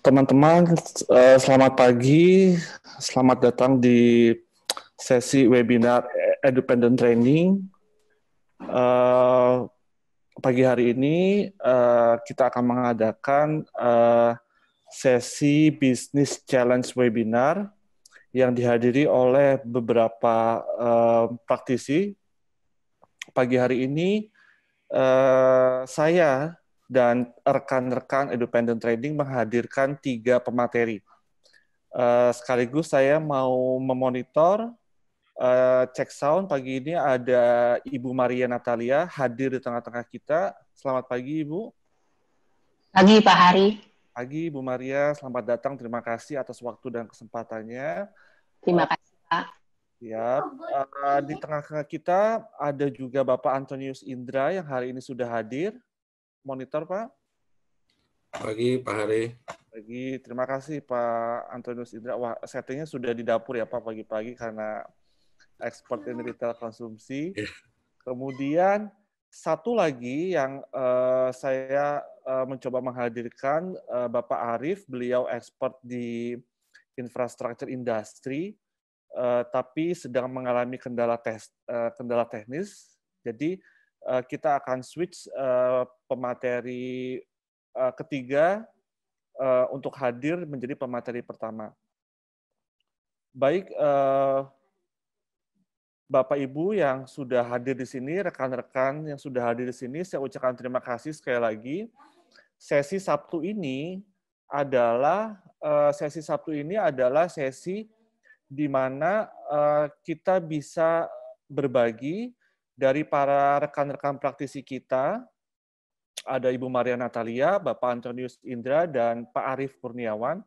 Teman-teman, selamat pagi. Selamat datang di sesi webinar Independent Training. Pagi hari ini kita akan mengadakan sesi Business Challenge Webinar yang dihadiri oleh beberapa praktisi. Pagi hari ini saya dan rekan-rekan Independent Trading menghadirkan 3 pemateri. Sekaligus saya mau memonitor cek sound. Pagi ini ada Ibu Maria Natalia hadir di tengah-tengah kita. Selamat pagi, Ibu. Pagi, Pak Hari. Pagi, Ibu Maria. Selamat datang. Terima kasih atas waktu dan kesempatannya. Terima kasih, Pak. Ya, di tengah-tengah kita ada juga Bapak Antonius Indra yang hari ini sudah hadir. Monitor, Pak. Pagi, Pak Hari. Pagi, terima kasih Pak Antonius Indra. Wah, settingnya sudah di dapur ya Pak pagi-pagi karena ekspor dan retail konsumsi. Kemudian satu lagi yang saya mencoba menghadirkan Bapak Arif, beliau ekspor di infrastruktur industri, tapi sedang mengalami kendala teknis. Jadi kita akan switch pemateri ketiga untuk hadir menjadi pemateri pertama. Baik, Bapak Ibu yang sudah hadir di sini, rekan-rekan yang sudah hadir di sini, saya ucapkan terima kasih sekali lagi. Sesi Sabtu ini adalah sesi di mana kita bisa berbagi dari para rekan-rekan praktisi kita. Ada Ibu Maria Natalia, Bapak Antonius Indra, dan Pak Arif Kurniawan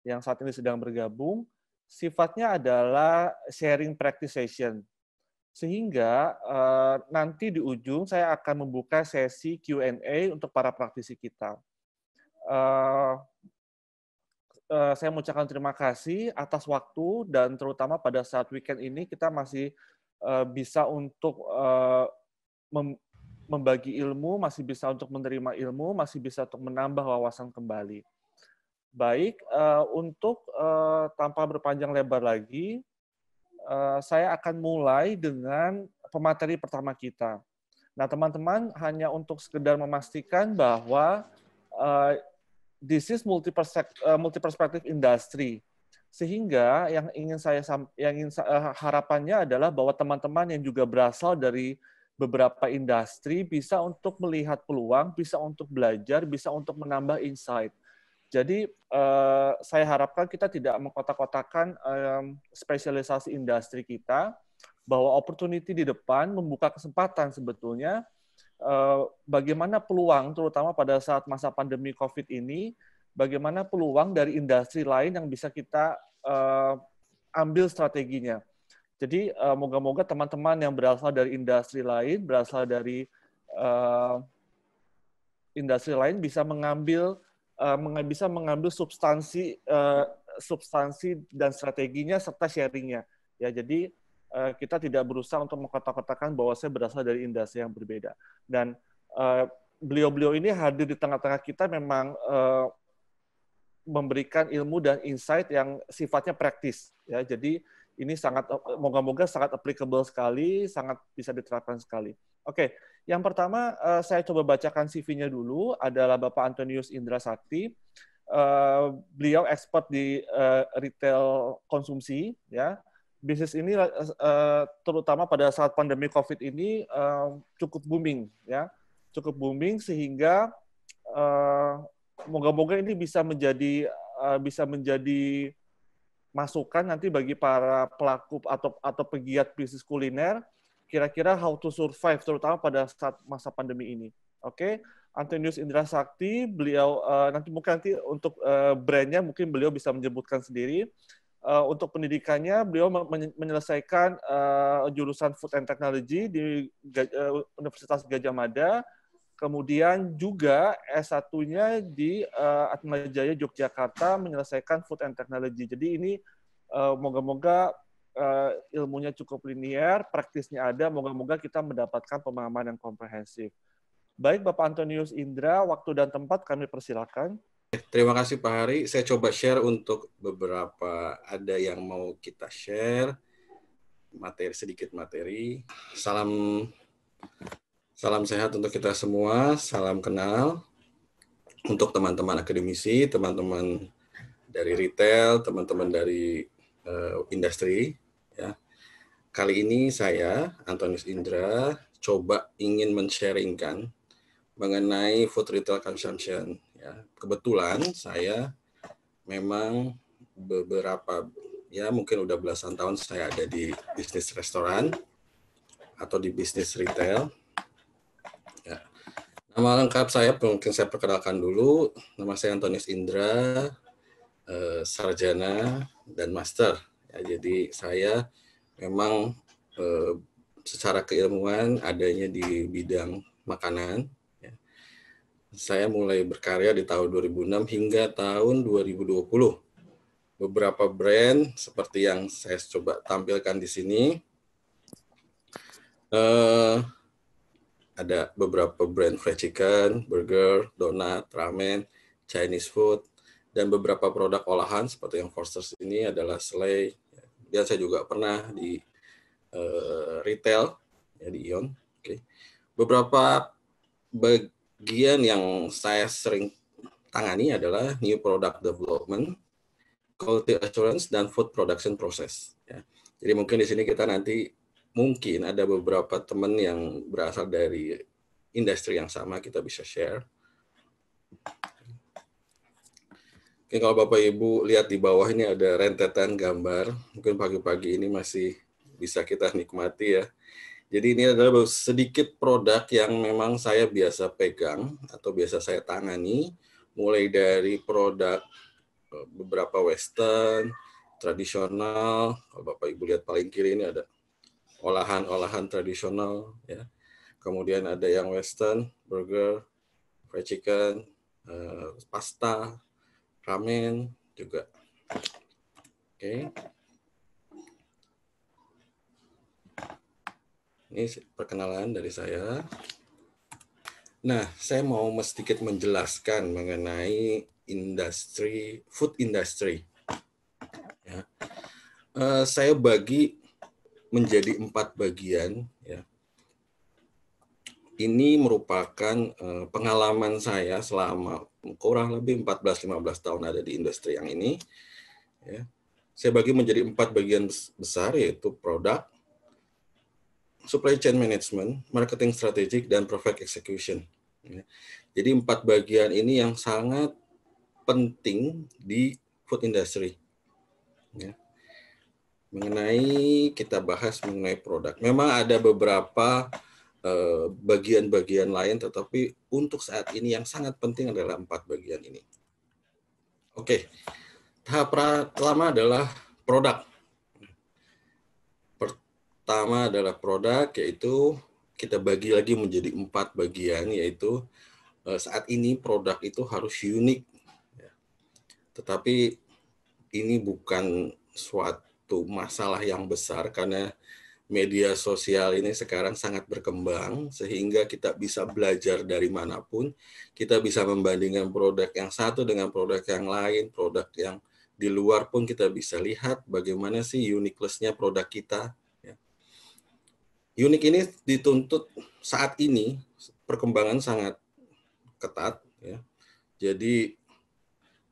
yang saat ini sedang bergabung. Sifatnya adalah sharing practice session. Sehingga nanti di ujung saya akan membuka sesi Q&A untuk para praktisi kita. Saya mengucapkan terima kasih atas waktu dan terutama pada saat weekend ini kita masih bisa untuk membagi ilmu, masih bisa untuk menerima ilmu, masih bisa untuk menambah wawasan kembali. Baik, untuk tanpa berpanjang lebar lagi, saya akan mulai dengan pemateri pertama kita. Nah, teman-teman, hanya untuk sekedar memastikan bahwa this is multi-perspective industry. Sehingga yang ingin harapannya adalah bahwa teman-teman yang juga berasal dari beberapa industri bisa untuk melihat peluang, bisa untuk belajar, bisa untuk menambah insight. Jadi saya harapkan kita tidak mengkotak-kotakan spesialisasi industri kita, bahwa opportunity di depan membuka kesempatan sebetulnya bagaimana peluang, terutama pada saat masa pandemi COVID ini, bagaimana peluang dari industri lain yang bisa kita ambil strateginya. Jadi moga-moga teman-teman yang berasal dari industri lain, berasal dari industri lain bisa mengambil substansi dan strateginya serta sharingnya. Ya, jadi kita tidak berusaha untuk mengkotak-kotakan bahwa saya berasal dari industri yang berbeda. Dan beliau-beliau ini hadir di tengah-tengah kita memang memberikan ilmu dan insight yang sifatnya praktis. Ya, jadi ini sangat moga-moga sangat applicable sekali, sangat bisa diterapkan sekali. Oke, yang pertama saya coba bacakan CV-nya dulu, adalah Bapak Antonius Indra Sakti. Beliau ekspor di retail konsumsi, ya. Bisnis ini terutama pada saat pandemi COVID ini cukup booming, ya, cukup booming sehingga moga-moga ini bisa menjadi masukan nanti bagi para pelaku atau pegiat bisnis kuliner, kira-kira how to survive terutama pada saat masa pandemi ini. Oke, Antonius Indra Sakti, beliau nanti untuk brandnya mungkin beliau bisa menyebutkan sendiri. Untuk pendidikannya, beliau menyelesaikan jurusan Food and Technology di Universitas Gadjah Mada, kemudian juga S1-nya di Atmajaya Yogyakarta menyelesaikan Food and Technology. Jadi ini moga-moga ilmunya cukup linier, praktisnya ada, moga-moga kita mendapatkan pemahaman yang komprehensif. Baik, Bapak Antonius Indra, waktu dan tempat kami persilakan. Terima kasih Pak Hari. Saya coba share untuk beberapa, ada yang mau kita share sedikit materi. Salam sehat untuk kita semua, salam kenal untuk teman-teman akademisi, teman-teman dari retail, teman-teman dari industri. Ya. Kali ini saya, Antonius Indra, coba ingin men-sharingkan mengenai food retail consumption. Ya. Kebetulan saya memang beberapa, ya mungkin udah belasan tahun saya ada di bisnis restoran atau di bisnis retail. Ya. Nama lengkap saya mungkin saya perkenalkan dulu. Nama saya Antonius Indra, sarjana dan master. Ya, jadi saya memang secara keilmuan adanya di bidang makanan. Ya. Saya mulai berkarya di tahun 2006 hingga tahun 2020. Beberapa brand seperti yang saya coba tampilkan di sini. Ada beberapa brand fried chicken, burger, donat, ramen, Chinese food, dan beberapa produk olahan seperti yang Foster's ini adalah selai. Dan saya juga pernah di retail ya di Ion. Okay. Beberapa bagian yang saya sering tangani adalah new product development, quality assurance, dan food production process. Ya. Jadi mungkin di sini kita nanti mungkin ada beberapa teman yang berasal dari industri yang sama, kita bisa share. Oke, kalau Bapak Ibu lihat di bawah ini ada rentetan gambar, mungkin pagi-pagi ini masih bisa kita nikmati ya. Jadi ini adalah sedikit produk yang memang saya biasa pegang atau biasa saya tangani, mulai dari produk beberapa western, tradisional. Kalau Bapak Ibu lihat paling kiri ini ada olahan-olahan tradisional, ya. Kemudian ada yang western, burger, fried chicken, pasta, ramen juga. Oke. Ini perkenalan dari saya. Nah, saya mau sedikit menjelaskan mengenai food industry. Ya. Saya bagi menjadi 4 bagian. Ya. Ini merupakan pengalaman saya selama kurang lebih 14-15 tahun ada di industri yang ini. Ya. Saya bagi menjadi 4 bagian besar, yaitu produk, supply chain management, marketing strategic, dan project execution. Ya. Jadi 4 bagian ini yang sangat penting di food industry. Ya. Kita bahas mengenai produk. Memang ada beberapa bagian-bagian lain, tetapi untuk saat ini yang sangat penting adalah 4 bagian ini. Oke, tahap pertama adalah produk. Pertama adalah produk, yaitu kita bagi lagi menjadi 4 bagian, yaitu saat ini produk itu harus unik. Tetapi ini bukan suatu masalah yang besar karena media sosial ini sekarang sangat berkembang sehingga kita bisa belajar dari manapun, kita bisa membandingkan produk yang satu dengan produk yang lain, produk yang di luar pun kita bisa lihat bagaimana sih uniqueness-nya produk kita. Unik ini dituntut saat ini perkembangan sangat ketat, ya. Jadi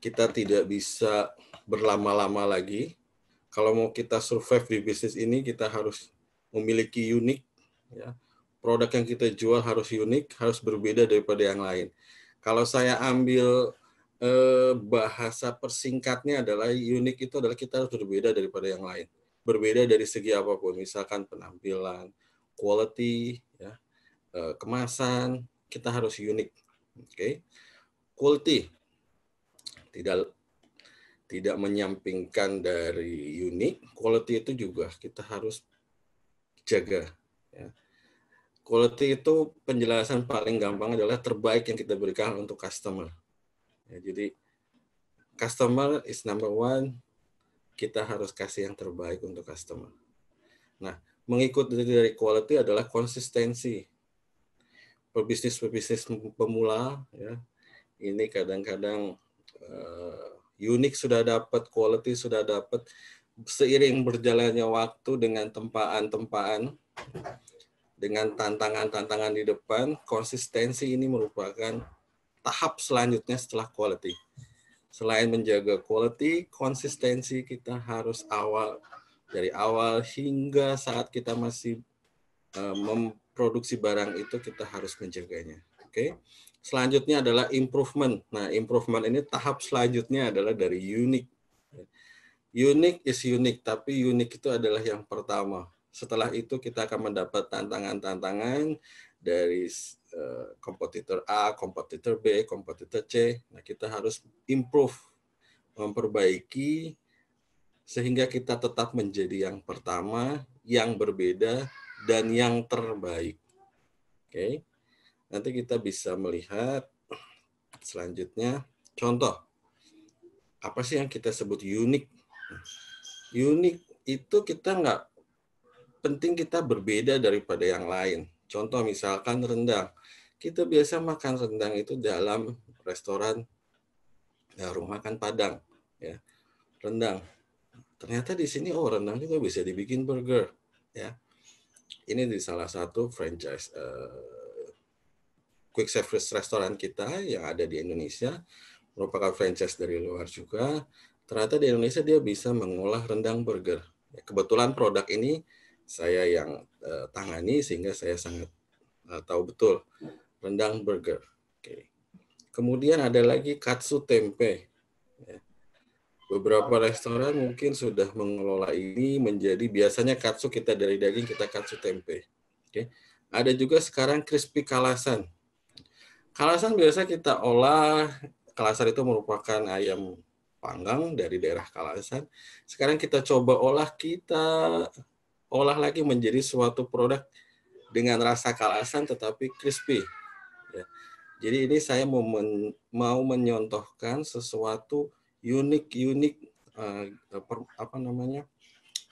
kita tidak bisa berlama-lama lagi. Kalau mau kita survive di bisnis ini, kita harus memiliki unik. Ya. Produk yang kita jual harus unik, harus berbeda daripada yang lain. Kalau saya ambil bahasa persingkatnya adalah unik itu adalah kita harus berbeda daripada yang lain. Berbeda dari segi apapun, misalkan penampilan, quality, ya, kemasan, kita harus unik. Okay. Quality tidak menyampingkan dari unik, quality itu juga kita harus jaga. Ya. Quality itu penjelasan paling gampang adalah terbaik yang kita berikan untuk customer. Ya, jadi customer is number one, kita harus kasih yang terbaik untuk customer. Nah, mengikut dari quality adalah konsistensi. Pebisnis pemula, ya, ini kadang-kadang unik sudah dapat, quality sudah dapat. Seiring berjalannya waktu dengan tempaan-tempaan, dengan tantangan-tantangan di depan, konsistensi ini merupakan tahap selanjutnya setelah quality. Selain menjaga quality, konsistensi kita harus dari awal hingga saat kita masih memproduksi barang itu kita harus menjaganya. Oke. Selanjutnya adalah improvement. Nah, improvement ini tahap selanjutnya adalah dari unique. Unique is unique, tapi unique itu adalah yang pertama. Setelah itu kita akan mendapat tantangan-tantangan dari kompetitor A, kompetitor B, kompetitor C. Nah, kita harus improve, memperbaiki sehingga kita tetap menjadi yang pertama, yang berbeda, dan yang terbaik. Oke. Nanti kita bisa melihat selanjutnya contoh. Apa sih yang kita sebut unik? Unik itu kita nggak penting kita berbeda daripada yang lain. Contoh misalkan rendang. Kita biasa makan rendang itu dalam restoran rumah makan Padang, ya. Rendang. Ternyata di sini rendang juga bisa dibikin burger, ya. Ini di salah satu franchise quick service restoran kita yang ada di Indonesia, merupakan franchise dari luar juga. Ternyata di Indonesia dia bisa mengolah rendang burger. Kebetulan produk ini saya yang tangani sehingga saya sangat tahu betul rendang burger. Oke. Kemudian ada lagi katsu tempe. Beberapa restoran mungkin sudah mengelola ini menjadi biasanya katsu kita dari daging, kita katsu tempe. Oke. Ada juga sekarang crispy kalasan. Kalasan biasa kita olah. Kalasan itu merupakan ayam panggang dari daerah Kalasan. Sekarang kita coba olah lagi menjadi suatu produk dengan rasa Kalasan tetapi crispy. Ya. Jadi ini saya mau menyontohkan sesuatu unik-unik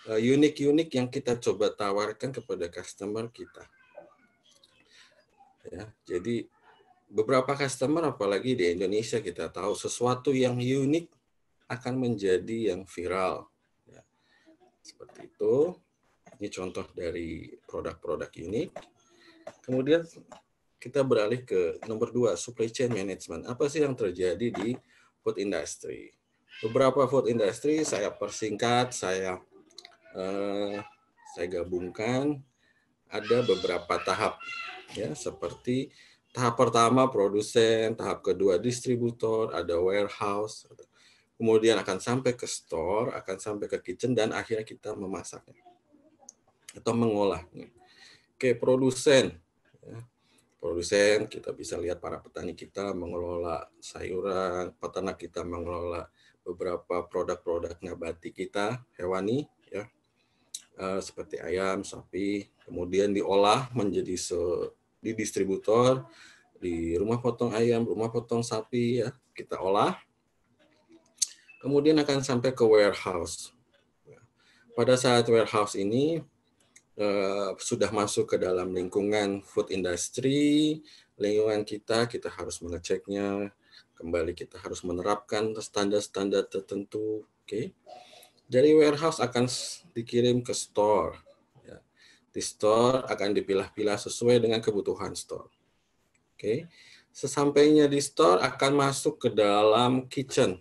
unik-unik yang kita coba tawarkan kepada customer kita. Ya, jadi beberapa customer apalagi di Indonesia kita tahu sesuatu yang unik akan menjadi yang viral. Ya. Seperti itu. Ini contoh dari produk-produk unik. Kemudian kita beralih ke nomor 2, supply chain management. Apa sih yang terjadi di food industry? Beberapa food industry saya persingkat, saya gabungkan. Ada beberapa tahap, ya, seperti tahap pertama produsen, tahap kedua distributor, ada warehouse, kemudian akan sampai ke store, akan sampai ke kitchen, dan akhirnya kita memasaknya atau mengolahnya. Oke, produsen. Ya. Produsen, kita bisa lihat para petani kita mengelola sayuran, peternak kita mengelola beberapa produk-produk nabati kita, hewani, ya, seperti ayam, sapi, kemudian diolah menjadi di distributor, di rumah potong ayam, rumah potong sapi, ya, kita olah. Kemudian akan sampai ke warehouse. Pada saat warehouse ini sudah masuk ke dalam lingkungan food industry, lingkungan kita harus mengeceknya, kembali kita harus menerapkan standar-standar tertentu. Oke. Dari warehouse akan dikirim ke store. Ya. Di store akan dipilah-pilah sesuai dengan kebutuhan store. Oke. Sesampainya di store akan masuk ke dalam kitchen.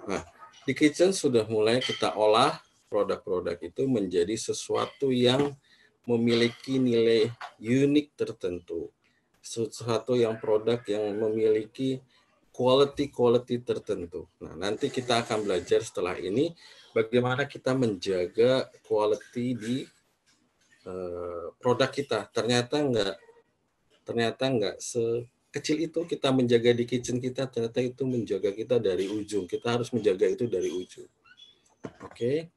Nah, di kitchen sudah mulai kita olah produk-produk itu menjadi sesuatu yang memiliki nilai unik tertentu. Sesuatu yang produk yang memiliki quality tertentu. Nah, nanti kita akan belajar setelah ini bagaimana kita menjaga quality di produk kita. Ternyata enggak sekecil itu kita menjaga di kitchen kita, ternyata itu menjaga kita dari ujung. Kita harus menjaga itu dari ujung. Oke.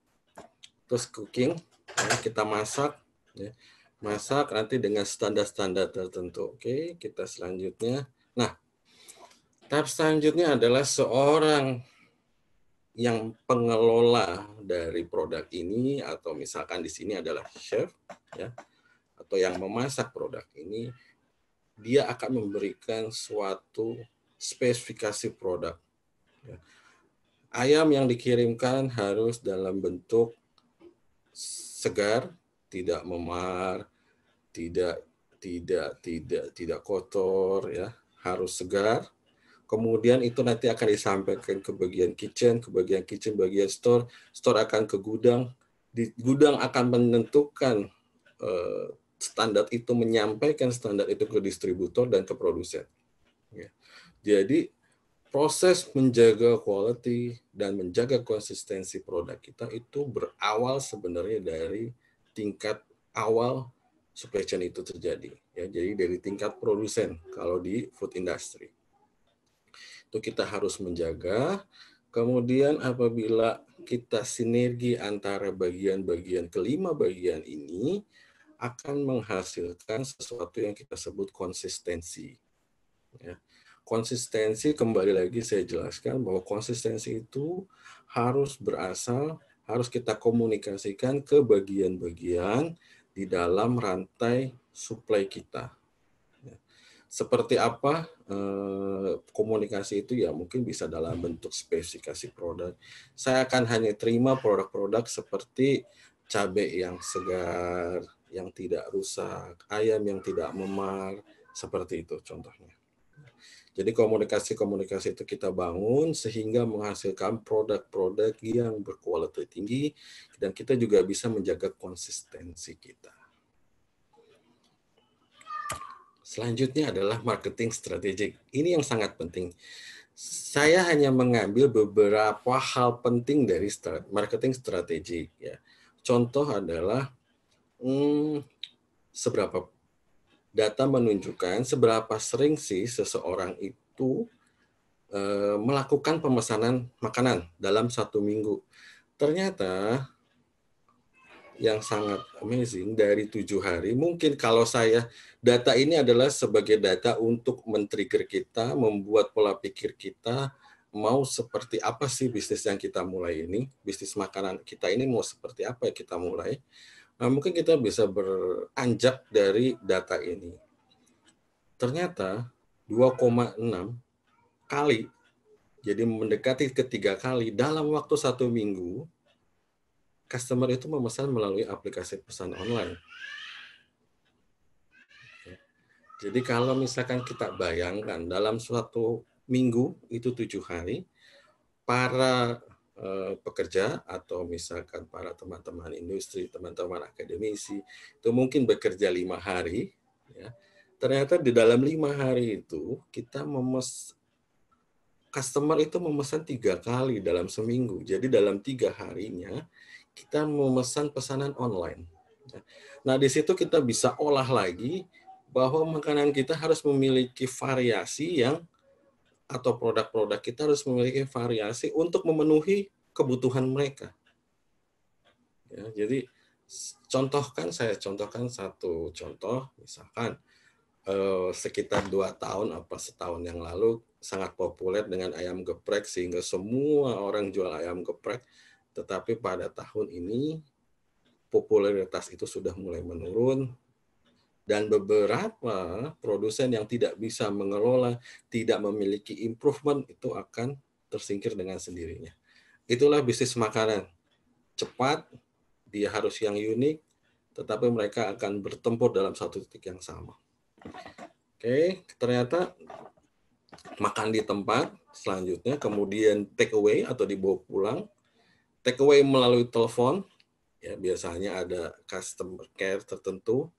Terus cooking, ya, kita masak, ya. Masak nanti dengan standar-standar tertentu. Oke, kita selanjutnya. Nah, tahap selanjutnya adalah seorang yang pengelola dari produk ini, atau misalkan di sini adalah chef, ya, atau yang memasak produk ini, dia akan memberikan suatu spesifikasi produk. Ya. Ayam yang dikirimkan harus dalam bentuk segar, tidak memar, tidak kotor, ya, harus segar. Kemudian itu nanti akan disampaikan ke bagian kitchen, bagian store akan ke gudang. Di gudang akan menentukan standar itu, menyampaikan standar itu ke distributor dan ke produsen. Ya. Jadi proses menjaga quality dan menjaga konsistensi produk kita itu berawal sebenarnya dari tingkat awal supply chain itu terjadi. Ya, jadi dari tingkat produsen kalau di food industry. Itu kita harus menjaga. Kemudian apabila kita sinergi antara bagian-bagian, kelima bagian ini akan menghasilkan sesuatu yang kita sebut konsistensi. Ya. Konsistensi, kembali lagi saya jelaskan bahwa konsistensi itu harus berasal, harus kita komunikasikan ke bagian-bagian di dalam rantai supply kita. Seperti apa komunikasi itu, ya mungkin bisa dalam bentuk spesifikasi produk. Saya akan hanya terima produk-produk seperti cabai yang segar, yang tidak rusak, ayam yang tidak memar, seperti itu contohnya. Jadi komunikasi-komunikasi itu kita bangun sehingga menghasilkan produk-produk yang berkualitas tinggi dan kita juga bisa menjaga konsistensi kita. Selanjutnya adalah marketing strategik. Ini yang sangat penting. Saya hanya mengambil beberapa hal penting dari marketing strategik. Ya. Contoh adalah seberapa data menunjukkan seberapa sering sih seseorang itu melakukan pemesanan makanan dalam 1 minggu. Ternyata yang sangat amazing dari 7 hari, mungkin kalau saya, data ini adalah sebagai data untuk men-trigger kita, membuat pola pikir kita, mau seperti apa sih bisnis yang kita mulai ini, bisnis makanan kita ini mau seperti apa yang kita mulai. Nah, mungkin kita bisa beranjak dari data ini. Ternyata 2,6 kali, jadi mendekati ke 3 kali dalam waktu 1 minggu, customer itu memesan melalui aplikasi pesan online. Jadi kalau misalkan kita bayangkan dalam suatu minggu itu 7 hari, para pekerja atau misalkan para teman-teman industri, teman-teman akademisi itu mungkin bekerja 5 hari, ya. Ternyata di dalam 5 hari itu kita customer itu memesan 3 kali dalam seminggu. Jadi dalam 3 harinya kita memesan pesanan online. Nah, di situ kita bisa olah lagi bahwa makanan kita harus memiliki variasi atau produk-produk kita harus memiliki variasi untuk memenuhi kebutuhan mereka. Ya, jadi saya contohkan satu contoh, misalkan sekitar 2 tahun apa setahun yang lalu sangat populer dengan ayam geprek sehingga semua orang jual ayam geprek, tetapi pada tahun ini popularitas itu sudah mulai menurun. Dan beberapa produsen yang tidak bisa mengelola, tidak memiliki improvement, itu akan tersingkir dengan sendirinya. Itulah bisnis makanan. Cepat, dia harus yang unik, tetapi mereka akan bertempur dalam satu titik yang sama. Oke, ternyata makan di tempat, selanjutnya kemudian take away atau dibawa pulang. Take away melalui telepon, ya biasanya ada customer care tertentu,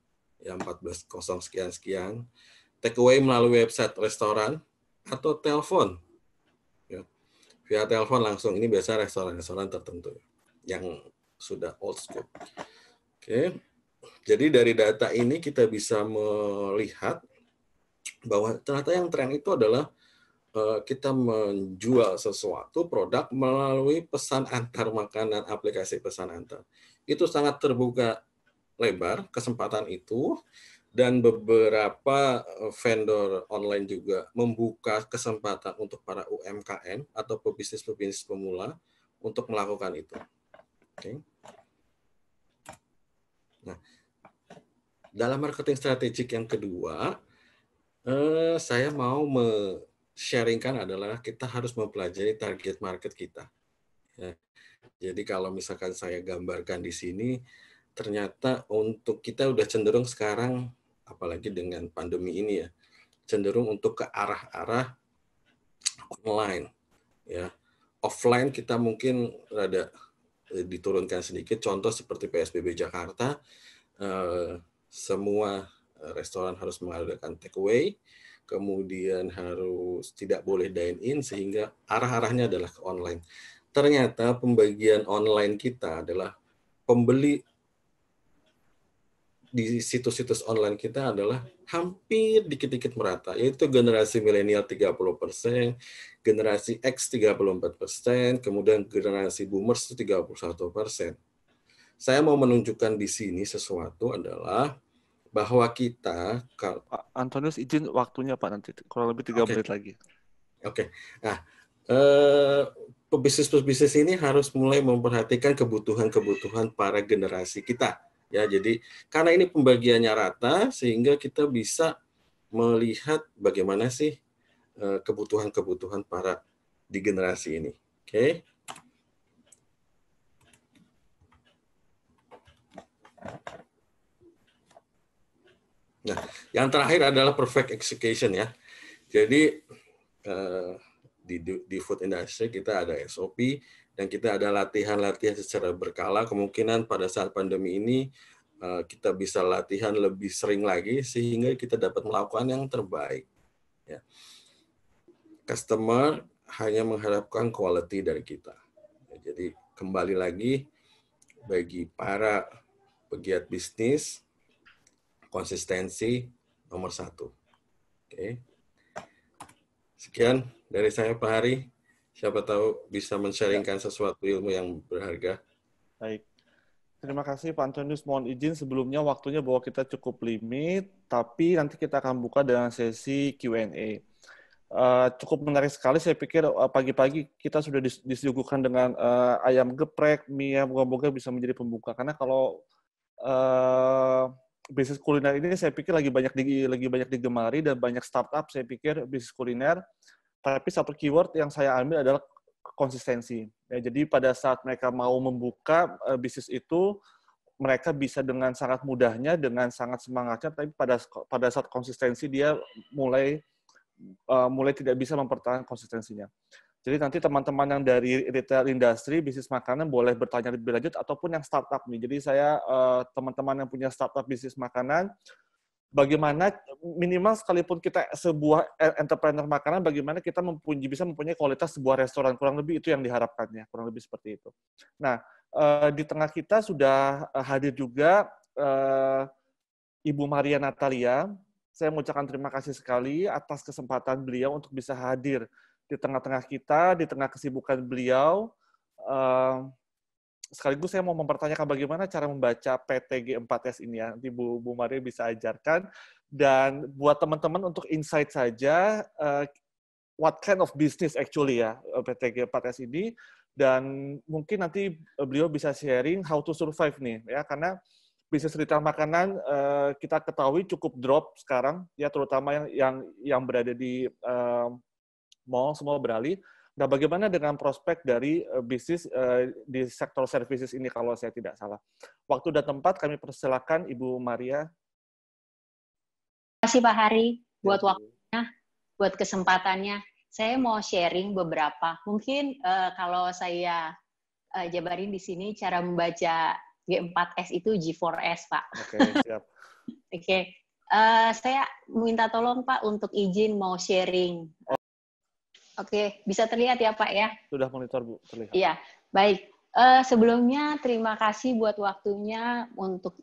ya 14.0 sekian-sekian. Take away melalui website restoran atau telepon. Ya. Via telepon langsung, ini biasa restoran-restoran tertentu yang sudah old school. Oke. Jadi dari data ini kita bisa melihat bahwa ternyata yang tren itu adalah kita menjual sesuatu produk melalui pesan antar makanan, aplikasi pesan antar. Itu sangat terbuka lebar kesempatan itu, dan beberapa vendor online juga membuka kesempatan untuk para UMKM atau pebisnis pemula untuk melakukan itu. Oke. Nah, dalam marketing strategik yang kedua, saya mau sharingkan adalah kita harus mempelajari target market kita. Ya. Jadi kalau misalkan saya gambarkan di sini, ternyata untuk kita udah cenderung sekarang, apalagi dengan pandemi ini ya, cenderung untuk ke arah-arah online. Ya, offline kita mungkin rada diturunkan sedikit. Contoh seperti PSBB Jakarta, semua restoran harus mengadakan take away, kemudian harus tidak boleh dine in, sehingga arah-arahnya adalah ke online. Ternyata pembagian online kita adalah pembeli di situs-situs online kita adalah hampir dikit-dikit merata, yaitu generasi milenial 30%, generasi X 34%, kemudian generasi boomers itu 31%. Saya mau menunjukkan di sini sesuatu adalah bahwa kita... Pak Antonius, izin waktunya Pak, nanti kurang lebih 3 menit lagi. Oke. Nah, pebisnis-pebisnis ini harus mulai memperhatikan kebutuhan-kebutuhan para generasi kita. Ya, jadi karena ini pembagiannya rata, sehingga kita bisa melihat bagaimana sih kebutuhan-kebutuhan para di generasi ini. Oke. Nah, yang terakhir adalah perfect execution ya. Jadi di food industry kita ada SOP dan kita ada latihan-latihan secara berkala. Kemungkinan pada saat pandemi ini kita bisa latihan lebih sering lagi sehingga kita dapat melakukan yang terbaik. Ya. Customer hanya mengharapkan quality dari kita. Ya, jadi kembali lagi bagi para pegiat bisnis, konsistensi nomor 1. Oke. Sekian dari saya Pak Hari. Siapa tahu bisa men-sharingkan sesuatu ilmu yang berharga. Baik. Terima kasih Pak Antonius. Mohon izin sebelumnya waktunya bahwa kita cukup limit, tapi nanti kita akan buka dengan sesi Q&A. Cukup menarik sekali, saya pikir pagi-pagi kita sudah disuguhkan dengan ayam geprek, mie, moga-moga bisa menjadi pembuka. Karena kalau bisnis kuliner ini saya pikir lagi banyak digemari dan banyak startup, saya pikir bisnis kuliner. Tapi satu keyword yang saya ambil adalah konsistensi. Ya, jadi pada saat mereka mau membuka bisnis itu, mereka bisa dengan sangat mudahnya, dengan sangat semangatnya, tapi pada saat konsistensi dia mulai tidak bisa mempertahankan konsistensinya. Jadi nanti teman-teman yang dari retail industri, bisnis makanan boleh bertanya lebih lanjut, ataupun yang startup nih. Jadi saya teman-teman yang punya startup bisnis makanan, bagaimana minimal sekalipun kita sebuah entrepreneur makanan, bagaimana kita bisa mempunyai kualitas sebuah restoran, kurang lebih itu yang diharapkannya, kurang lebih seperti itu. Nah, di tengah kita sudah hadir juga Ibu Maria Natalia. Saya mengucapkan terima kasih sekali atas kesempatan beliau untuk bisa hadir di tengah-tengah kita, di tengah kesibukan beliau. Sekaligus saya mau mempertanyakan bagaimana cara membaca PTG 4S ini ya. Nanti Bu Maria bisa ajarkan. Dan buat teman-teman untuk insight saja, what kind of business actually ya PTG 4S ini. Dan mungkin nanti beliau bisa sharing how to survive nih ya, karena bisnis retail makanan kita ketahui cukup drop sekarang ya, terutama yang berada di mall semua beralih. Nah, bagaimana dengan prospek dari bisnis di sektor services ini kalau saya tidak salah? Waktu dan tempat kami persilakan Ibu Maria. Terima kasih Pak Hari buat waktunya, buat kesempatannya. Saya mau sharing beberapa. Mungkin kalau saya jabarin di sini cara membaca G4S itu G4S, Pak. Oke, siap. Oke. Saya minta tolong Pak untuk izin mau sharing. Oke, bisa terlihat ya Pak ya? Sudah monitor Bu, terlihat. Iya, baik. Sebelumnya terima kasih buat waktunya untuk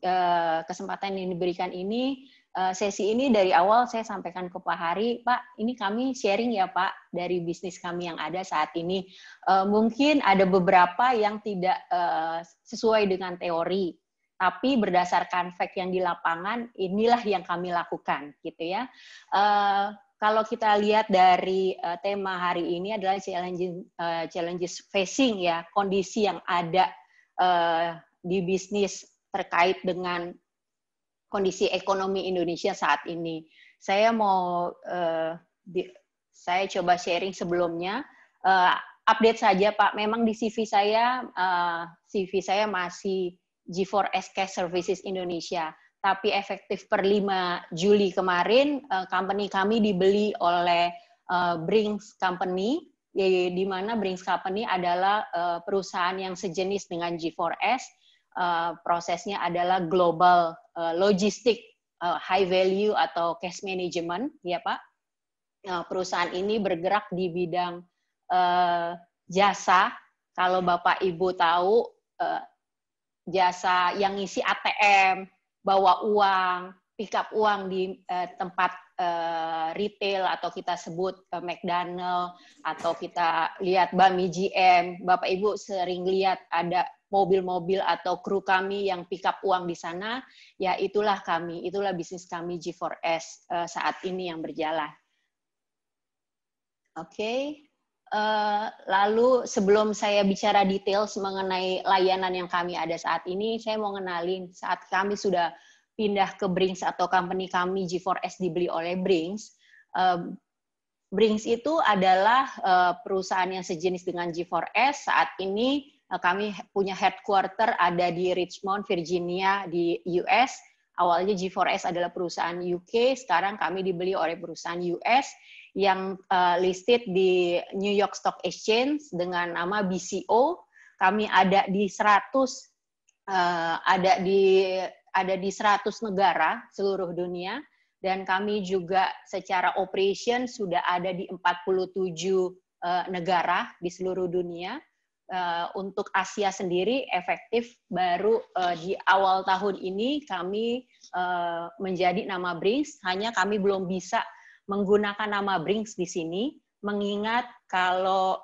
kesempatan yang diberikan ini. Sesi ini dari awal saya sampaikan ke Pak Hari, Pak, ini kami sharing ya Pak dari bisnis kami yang ada saat ini. Mungkin ada beberapa yang tidak sesuai dengan teori, tapi berdasarkan fact yang di lapangan, inilah yang kami lakukan, gitu ya. Kalau kita lihat dari tema hari ini adalah challenges facing ya, kondisi yang ada di bisnis terkait dengan kondisi ekonomi Indonesia saat ini. Saya mau Saya coba sharing sebelumnya. Update saja Pak, memang di CV saya masih G4S Cash Services Indonesia. Tapi efektif per 5 Juli kemarin, company kami dibeli oleh Brink's Company, di mana Brink's Company adalah perusahaan yang sejenis dengan G4S. Prosesnya adalah global logistik high value atau cash management, ya Pak. Perusahaan ini bergerak di bidang jasa. Kalau Bapak Ibu tahu, jasa yang ngisi ATM, bawa uang, pick up uang di tempat retail atau kita sebut McDonald atau kita lihat Bami GM, Bapak Ibu sering lihat ada mobil-mobil atau kru kami yang pick up uang di sana, ya itulah kami, itulah bisnis kami G4S saat ini yang berjalan. Oke. Lalu sebelum saya bicara details mengenai layanan yang kami ada saat ini, saya mau ngenalin saat kami sudah pindah ke Brink's atau company kami G4S dibeli oleh Brink's. Brink's itu adalah perusahaan yang sejenis dengan G4S. Saat ini kami punya headquarter ada di Richmond, Virginia di US. Awalnya G4S adalah perusahaan UK, sekarang kami dibeli oleh perusahaan US yang listed di New York Stock Exchange dengan nama BCO. Kami ada di 100 negara seluruh dunia, dan kami juga secara operation sudah ada di 47 negara di seluruh dunia. Untuk Asia sendiri efektif baru di awal tahun ini kami menjadi nama Brink's, hanya kami belum bisa menggunakan nama Brink's di sini, mengingat kalau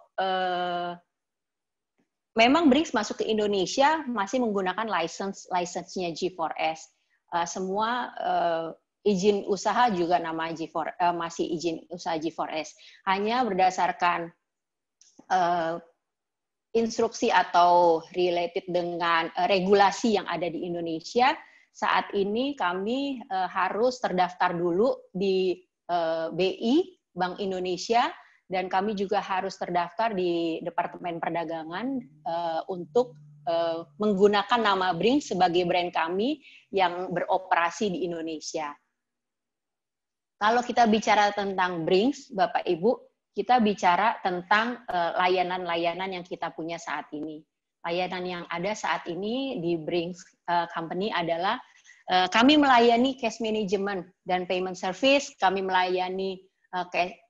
memang Brink's masuk ke Indonesia masih menggunakan license-nya G4S. Semua izin usaha juga nama masih izin usaha G4S. Hanya berdasarkan instruksi atau related dengan regulasi yang ada di Indonesia, saat ini kami harus terdaftar dulu di BI, Bank Indonesia, dan kami juga harus terdaftar di Departemen Perdagangan untuk menggunakan nama Brink's sebagai brand kami yang beroperasi di Indonesia. Kalau kita bicara tentang Brink's, Bapak Ibu, kita bicara tentang layanan-layanan yang kita punya saat ini. Layanan yang ada saat ini di Brink's Company adalah kami melayani cash management dan payment service. Kami melayani,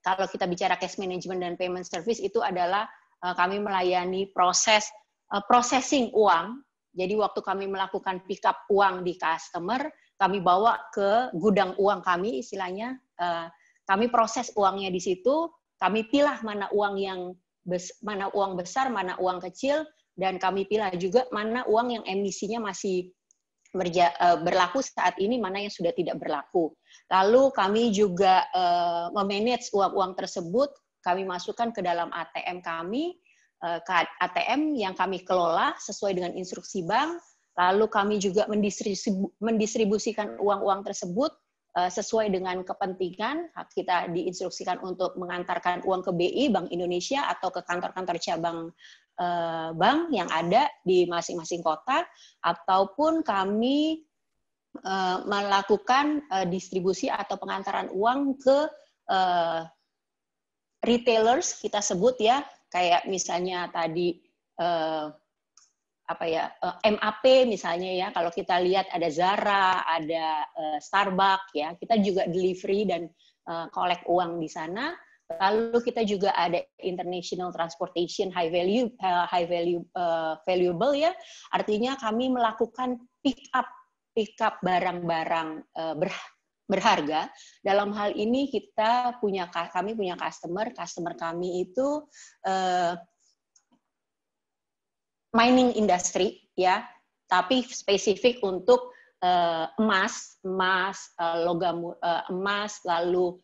kalau kita bicara cash management dan payment service, itu adalah kami melayani processing uang. Jadi waktu kami melakukan pick up uang di customer, kami bawa ke gudang uang kami, istilahnya. Kami proses uangnya di situ, kami pilah mana uang besar, mana uang kecil, dan kami pilah juga mana uang yang emisinya masih berlaku saat ini, mana yang sudah tidak berlaku. Lalu kami juga memanage uang-uang tersebut, kami masukkan ke dalam ATM kami, ATM yang kami kelola sesuai dengan instruksi bank. Lalu kami juga mendistribusikan uang-uang tersebut sesuai dengan kepentingan. Kita diinstruksikan untuk mengantarkan uang ke BI, Bank Indonesia, atau ke kantor-kantor cabang bank yang ada di masing-masing kota, ataupun kami melakukan distribusi atau pengantaran uang ke retailers, kita sebut ya, kayak misalnya tadi MAP misalnya ya, kalau kita lihat ada Zara, ada Starbucks ya, kita juga delivery dan collect uang di sana. Lalu kita juga ada international transportation high valuable ya, artinya kami melakukan pick up barang-barang berharga. Dalam hal ini kami punya customer kami itu mining industry ya, tapi spesifik untuk emas, logam emas, lalu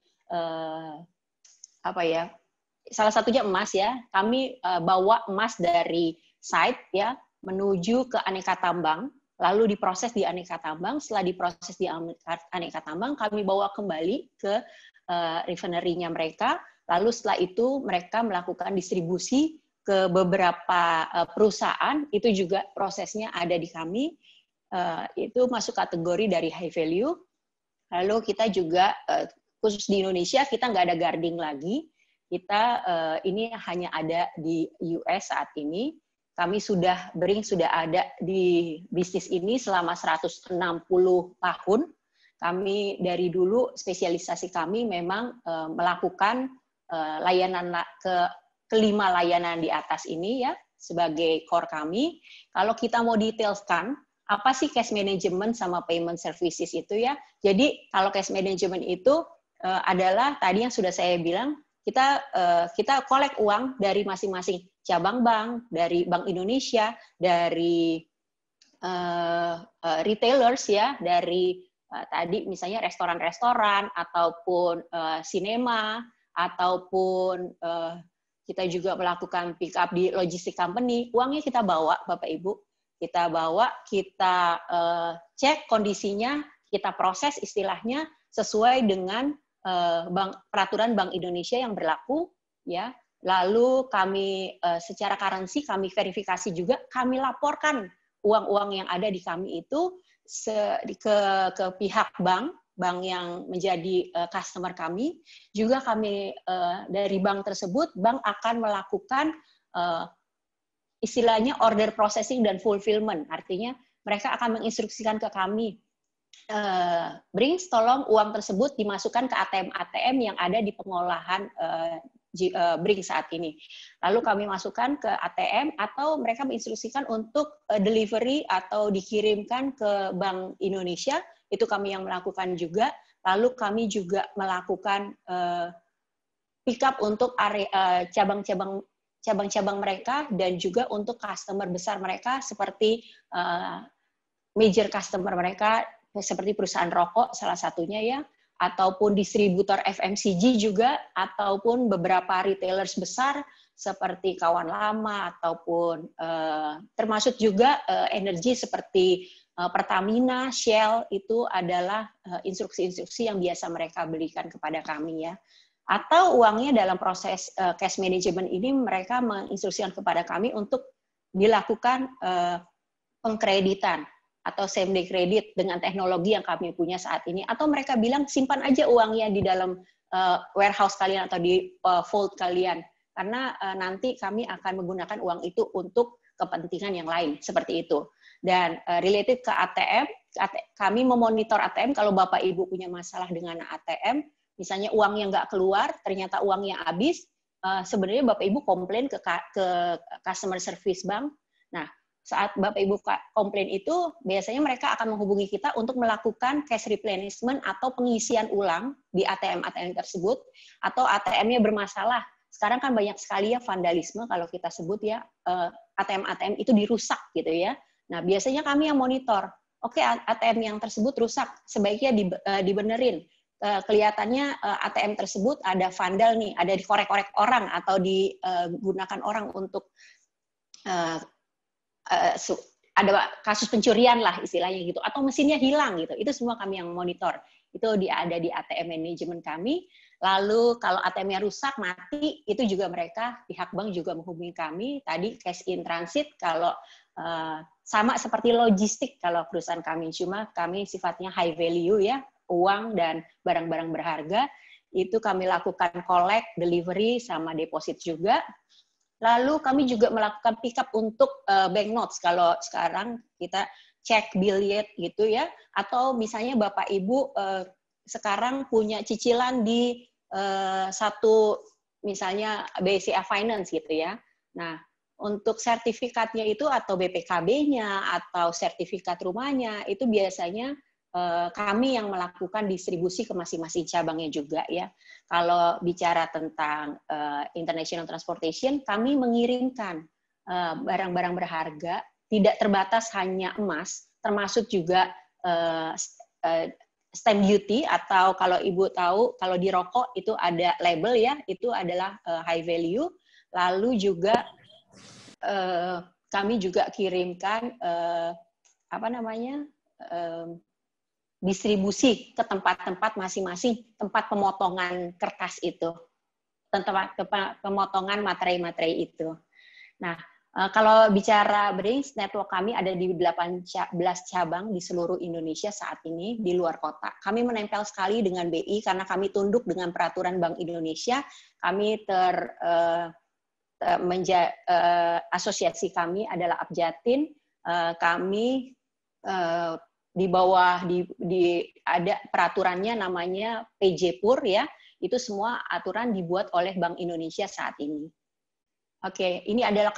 salah satunya emas ya. Kami bawa emas dari site ya menuju ke aneka tambang, lalu diproses di aneka tambang. Setelah diproses di aneka tambang, kami bawa kembali ke refinery-nya mereka, Lalu setelah itu mereka melakukan distribusi ke beberapa perusahaan, itu juga prosesnya ada di kami. Itu masuk kategori dari high value. Lalu kita juga, khusus di Indonesia, kita nggak ada guarding lagi. Kita ini hanya ada di US saat ini. Kami Bring sudah ada di bisnis ini selama 160 tahun. Kami dari dulu spesialisasi kami memang melakukan layanan kelima layanan di atas ini ya sebagai core kami. Kalau kita mau detailkan apa sih cash management sama payment services itu ya. Jadi kalau cash management itu adalah tadi yang sudah saya bilang, kita collect uang dari masing-masing cabang bank, dari Bank Indonesia, dari retailers ya, dari tadi misalnya restoran-restoran ataupun sinema ataupun kita juga melakukan pick up di logistik company. Uangnya kita bawa, Bapak Ibu, kita bawa, kita cek kondisinya, kita proses istilahnya sesuai dengan peraturan Bank Indonesia yang berlaku ya. Lalu kami secara currency kami verifikasi juga, kami laporkan uang-uang yang ada di kami itu ke pihak bank yang menjadi customer kami. Juga kami dari bank tersebut, bank akan melakukan istilahnya order processing dan fulfillment. Artinya mereka akan menginstruksikan ke kami, Brings, tolong uang tersebut dimasukkan ke ATM yang ada di pengolahan Brings saat ini. Lalu kami masukkan ke ATM atau mereka menginstruksikan untuk delivery atau dikirimkan ke Bank Indonesia. Itu kami yang melakukan juga. Lalu kami juga melakukan pick up untuk cabang-cabang mereka dan juga untuk customer besar mereka seperti major customer mereka seperti perusahaan rokok salah satunya ya, ataupun distributor FMCG juga, ataupun beberapa retailers besar seperti Kawan Lama, ataupun termasuk juga energi seperti Pertamina, Shell, itu adalah instruksi-instruksi yang biasa mereka berikan kepada kami ya. Atau uangnya dalam proses cash management ini mereka menginstruksikan kepada kami untuk dilakukan pengkreditan atau same day credit dengan teknologi yang kami punya saat ini, atau mereka bilang simpan aja uangnya di dalam warehouse kalian atau di vault kalian, karena nanti kami akan menggunakan uang itu untuk kepentingan yang lain, seperti itu. Dan related ke ATM, kami memonitor ATM. Kalau Bapak Ibu punya masalah dengan ATM, misalnya uangnya nggak keluar, ternyata uangnya habis, sebenarnya Bapak Ibu komplain ke customer service bank. Nah, saat Bapak Ibu komplain itu, biasanya mereka akan menghubungi kita untuk melakukan cash replenishment atau pengisian ulang di ATM-ATM tersebut, atau ATM-nya bermasalah. Sekarang kan banyak sekali ya vandalisme, kalau kita sebut ya, ATM-ATM itu dirusak gitu ya. Nah, biasanya kami yang monitor, oke, ATM yang tersebut rusak, sebaiknya dibenerin. Kelihatannya ATM tersebut ada vandal nih, ada dikorek-korek orang, atau digunakan orang untuk ada kasus pencurian lah istilahnya gitu, atau mesinnya hilang gitu, itu semua kami yang monitor, itu ada di ATM manajemen kami. Lalu kalau ATM-nya rusak, mati, itu juga mereka, pihak bank juga menghubungi kami, tadi cash in transit, kalau sama seperti logistik kalau perusahaan kami, cuma kami sifatnya high value ya, uang dan barang-barang berharga, itu kami lakukan collect, delivery, sama deposit juga. Lalu kami juga melakukan pick up untuk banknotes, kalau sekarang kita cek billet gitu ya, atau misalnya Bapak Ibu sekarang punya cicilan di satu misalnya BCA Finance gitu ya. Nah, untuk sertifikatnya itu atau BPKB-nya atau sertifikat rumahnya itu biasanya kami yang melakukan distribusi ke masing-masing cabangnya juga ya. Kalau bicara tentang international transportation, kami mengirimkan barang-barang berharga, tidak terbatas hanya emas, termasuk juga stamp duty, atau kalau Ibu tahu, kalau di rokok itu ada label ya, itu adalah high value. Lalu juga kami juga kirimkan distribusi ke tempat-tempat masing-masing, tempat pemotongan kertas itu. pemotongan materai-materai itu. Nah, kalau bicara Brinks, network kami ada di 18 cabang di seluruh Indonesia saat ini, di luar kota. Kami menempel sekali dengan BI karena kami tunduk dengan peraturan Bank Indonesia. Kami asosiasi kami adalah Abjatin. Kami di bawah ada peraturannya namanya PJPUR ya. Itu semua aturan dibuat oleh Bank Indonesia saat ini. Oke, ini adalah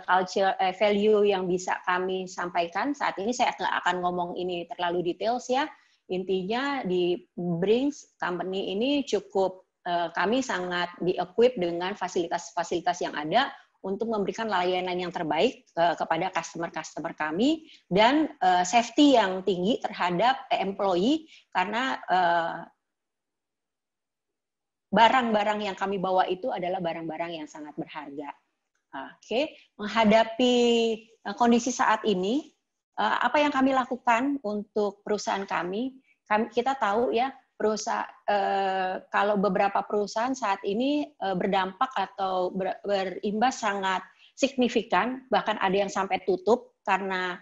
culture value yang bisa kami sampaikan. Saat ini saya nggak akan ngomong ini terlalu details ya. Intinya di Brinks Company ini cukup kami sangat di-equip dengan fasilitas-fasilitas yang ada untuk memberikan layanan yang terbaik kepada customer-customer kami dan safety yang tinggi terhadap employee karena barang-barang yang kami bawa itu adalah barang-barang yang sangat berharga. Oke, menghadapi kondisi saat ini, apa yang kami lakukan untuk perusahaan kami kita tahu ya, kalau beberapa perusahaan saat ini berdampak atau berimbas sangat signifikan, bahkan ada yang sampai tutup karena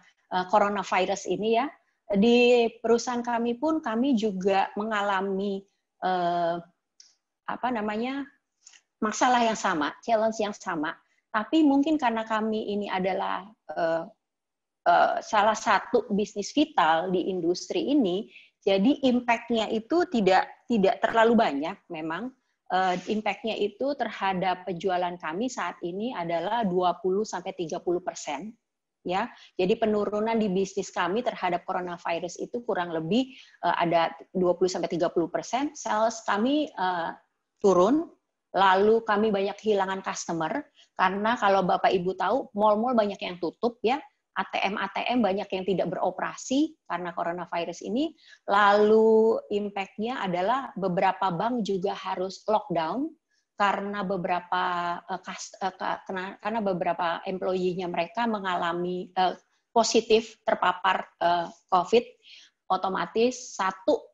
coronavirus ini ya. Di perusahaan kami pun kami juga mengalami masalah yang sama, challenge yang sama. Tapi mungkin karena kami ini adalah salah satu bisnis vital di industri ini, jadi impact-nya itu tidak terlalu banyak memang. Impact-nya itu terhadap penjualan kami saat ini adalah 20-30%. Ya, jadi penurunan di bisnis kami terhadap coronavirus itu kurang lebih ada 20-30%. Sales kami turun, lalu kami banyak kehilangan customer, karena kalau Bapak Ibu tahu, mall-mall banyak yang tutup ya, ATM banyak yang tidak beroperasi karena coronavirus ini, lalu impact-nya adalah beberapa bank juga harus lockdown, karena beberapa employee-nya mereka mengalami positif terpapar COVID, otomatis satu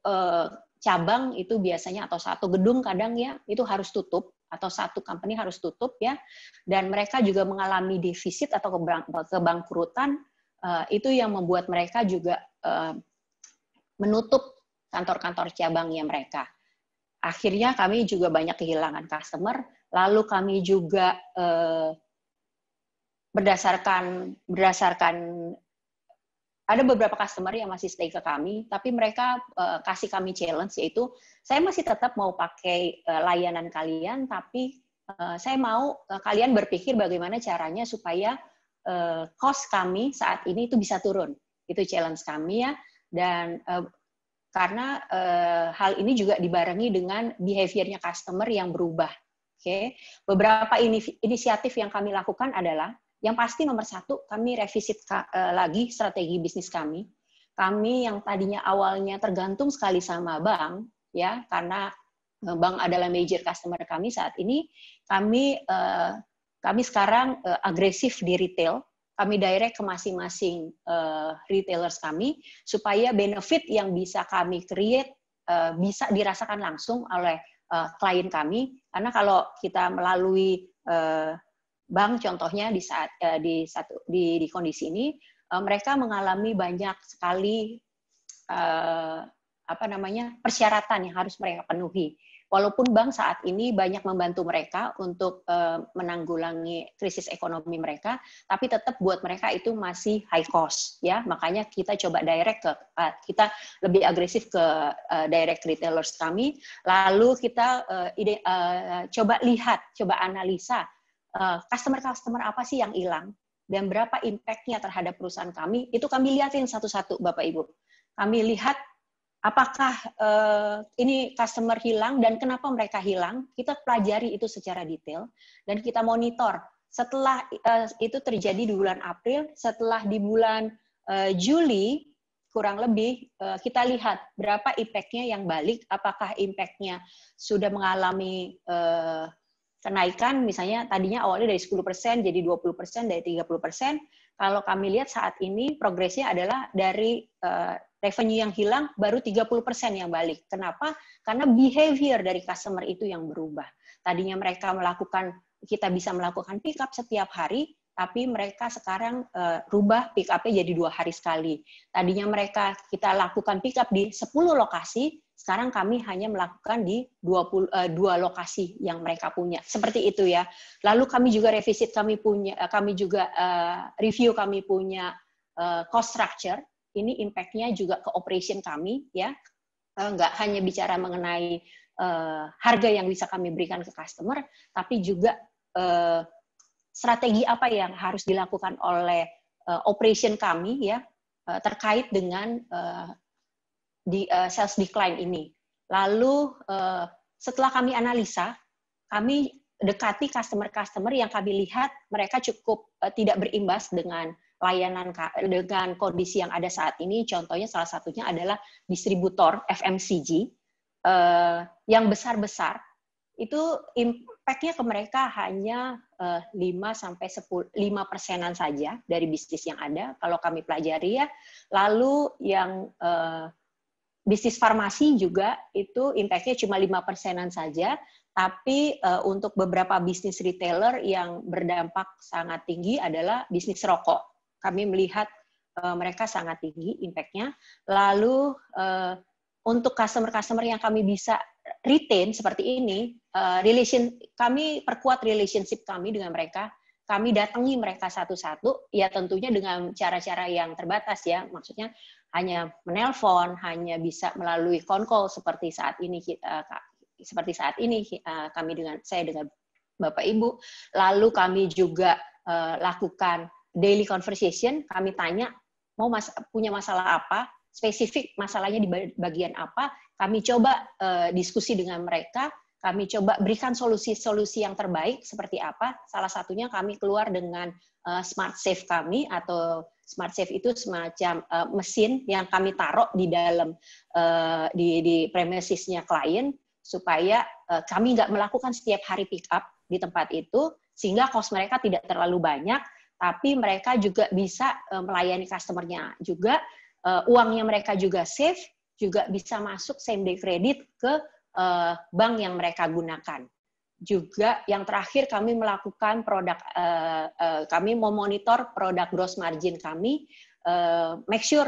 cabang itu biasanya atau satu gedung kadang ya itu harus tutup atau satu company harus tutup ya, dan mereka juga mengalami defisit atau kebangkrutan, itu yang membuat mereka juga menutup kantor-kantor cabangnya mereka. Akhirnya kami juga banyak kehilangan customer, lalu kami juga berdasarkan ada beberapa customer yang masih stay ke kami, tapi mereka kasih kami challenge, yaitu saya masih tetap mau pakai layanan kalian, tapi saya mau kalian berpikir bagaimana caranya supaya cost kami saat ini itu bisa turun. Itu challenge kami ya, dan karena hal ini juga dibarengi dengan behavior-nya customer yang berubah. Oke, beberapa inisiatif yang kami lakukan adalah yang pasti nomor satu, kami revisit lagi strategi bisnis kami. Kami yang tadinya awalnya tergantung sekali sama bank, ya, karena bank adalah major customer kami saat ini. Kami sekarang agresif di retail. Kami direct ke masing-masing retailers kami supaya benefit yang bisa kami create bisa dirasakan langsung oleh klien kami. Karena kalau kita melalui bank contohnya di kondisi ini mereka mengalami banyak sekali persyaratan yang harus mereka penuhi. Walaupun bank saat ini banyak membantu mereka untuk menanggulangi krisis ekonomi mereka, tapi tetap buat mereka itu masih high cost ya. Makanya kita coba kita lebih agresif ke direct retailers kami. Lalu kita coba analisa customer apa sih yang hilang dan berapa impact-nya terhadap perusahaan kami, itu kami lihatin satu-satu Bapak Ibu. Kami lihat apakah ini customer hilang dan kenapa mereka hilang, kita pelajari itu secara detail dan kita monitor. Setelah itu terjadi di bulan April, setelah di bulan Juli kurang lebih kita lihat berapa impact-nya yang balik, apakah impact-nya sudah mengalami kenaikan, misalnya tadinya awalnya dari 10% jadi 20%, dari 30%. Kalau kami lihat saat ini progresnya adalah dari revenue yang hilang baru 30% yang balik. Kenapa? Karena behavior dari customer itu yang berubah. Tadinya mereka kita bisa melakukan pick up setiap hari, tapi mereka sekarang rubah pick up-nya jadi 2 hari sekali. Tadinya kita lakukan pick up di 10 lokasi, sekarang kami hanya melakukan di 2 lokasi yang mereka punya. Seperti itu ya. Lalu kami juga revisit, kami juga review kami punya cost structure. Ini impact-nya juga ke operation kami ya. Nggak hanya bicara mengenai harga yang bisa kami berikan ke customer, tapi juga strategi apa yang harus dilakukan oleh operation kami ya terkait dengan sales decline ini. Lalu setelah kami analisa, kami dekati customer-customer yang kami lihat mereka cukup tidak berimbas dengan layanan dengan kondisi yang ada saat ini. Contohnya salah satunya adalah distributor FMCG yang besar-besar. Itu impact-nya ke mereka hanya 5% saja dari bisnis yang ada kalau kami pelajari ya. Lalu yang bisnis farmasi juga itu impact-nya cuma 5% saja, tapi untuk beberapa bisnis retailer yang berdampak sangat tinggi adalah bisnis rokok. Kami melihat mereka sangat tinggi impact-nya. Lalu untuk customer-customer yang kami bisa retain seperti ini, kami perkuat relationship kami dengan mereka. Kami datangi mereka satu-satu, ya tentunya dengan cara-cara yang terbatas ya, maksudnya hanya menelpon, hanya bisa melalui phone call seperti saat ini saya dengan Bapak Ibu. Lalu kami juga lakukan daily conversation, kami tanya punya masalah apa, spesifik masalahnya di bagian apa, kami coba diskusi dengan mereka. Kami coba berikan solusi-solusi yang terbaik seperti apa. Salah satunya kami keluar dengan Smart Safe kami, atau Smart Safe itu semacam mesin yang kami taruh di dalam di premises-nya klien, supaya kami nggak melakukan setiap hari pick up di tempat itu, sehingga cost mereka tidak terlalu banyak, tapi mereka juga bisa melayani customer-nya juga, uangnya mereka juga safe, juga bisa masuk same day credit ke bank yang mereka gunakan. Juga yang terakhir kami melakukan kami memonitor produk gross margin kami, make sure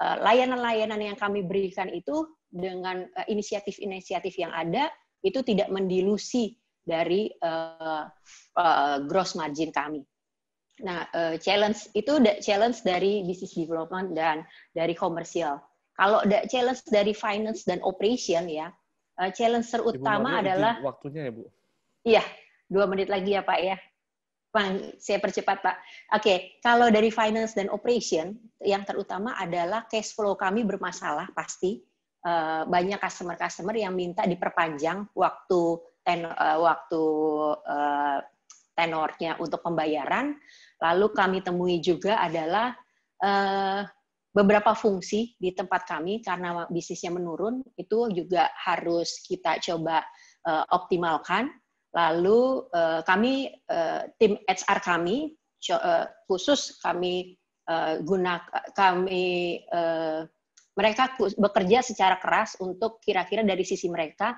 layanan-layanan yang kami berikan itu dengan inisiatif-inisiatif yang ada itu tidak mendilusi dari gross margin kami. Nah, challenge dari business development dan dari komersial. Kalau challenge dari finance dan operation ya, challenge terutama adalah waktunya ya Bu. Iya, 2 menit lagi ya Pak ya. Bang, saya percepat Pak. Oke, kalau dari finance dan operation yang terutama adalah cash flow kami bermasalah pasti. Banyak customer yang minta diperpanjang waktu tenornya untuk pembayaran. Lalu kami temui juga adalah beberapa fungsi di tempat kami karena bisnisnya menurun, itu juga harus kita coba optimalkan. Lalu kami tim HR kami khusus mereka bekerja secara keras untuk kira-kira dari sisi mereka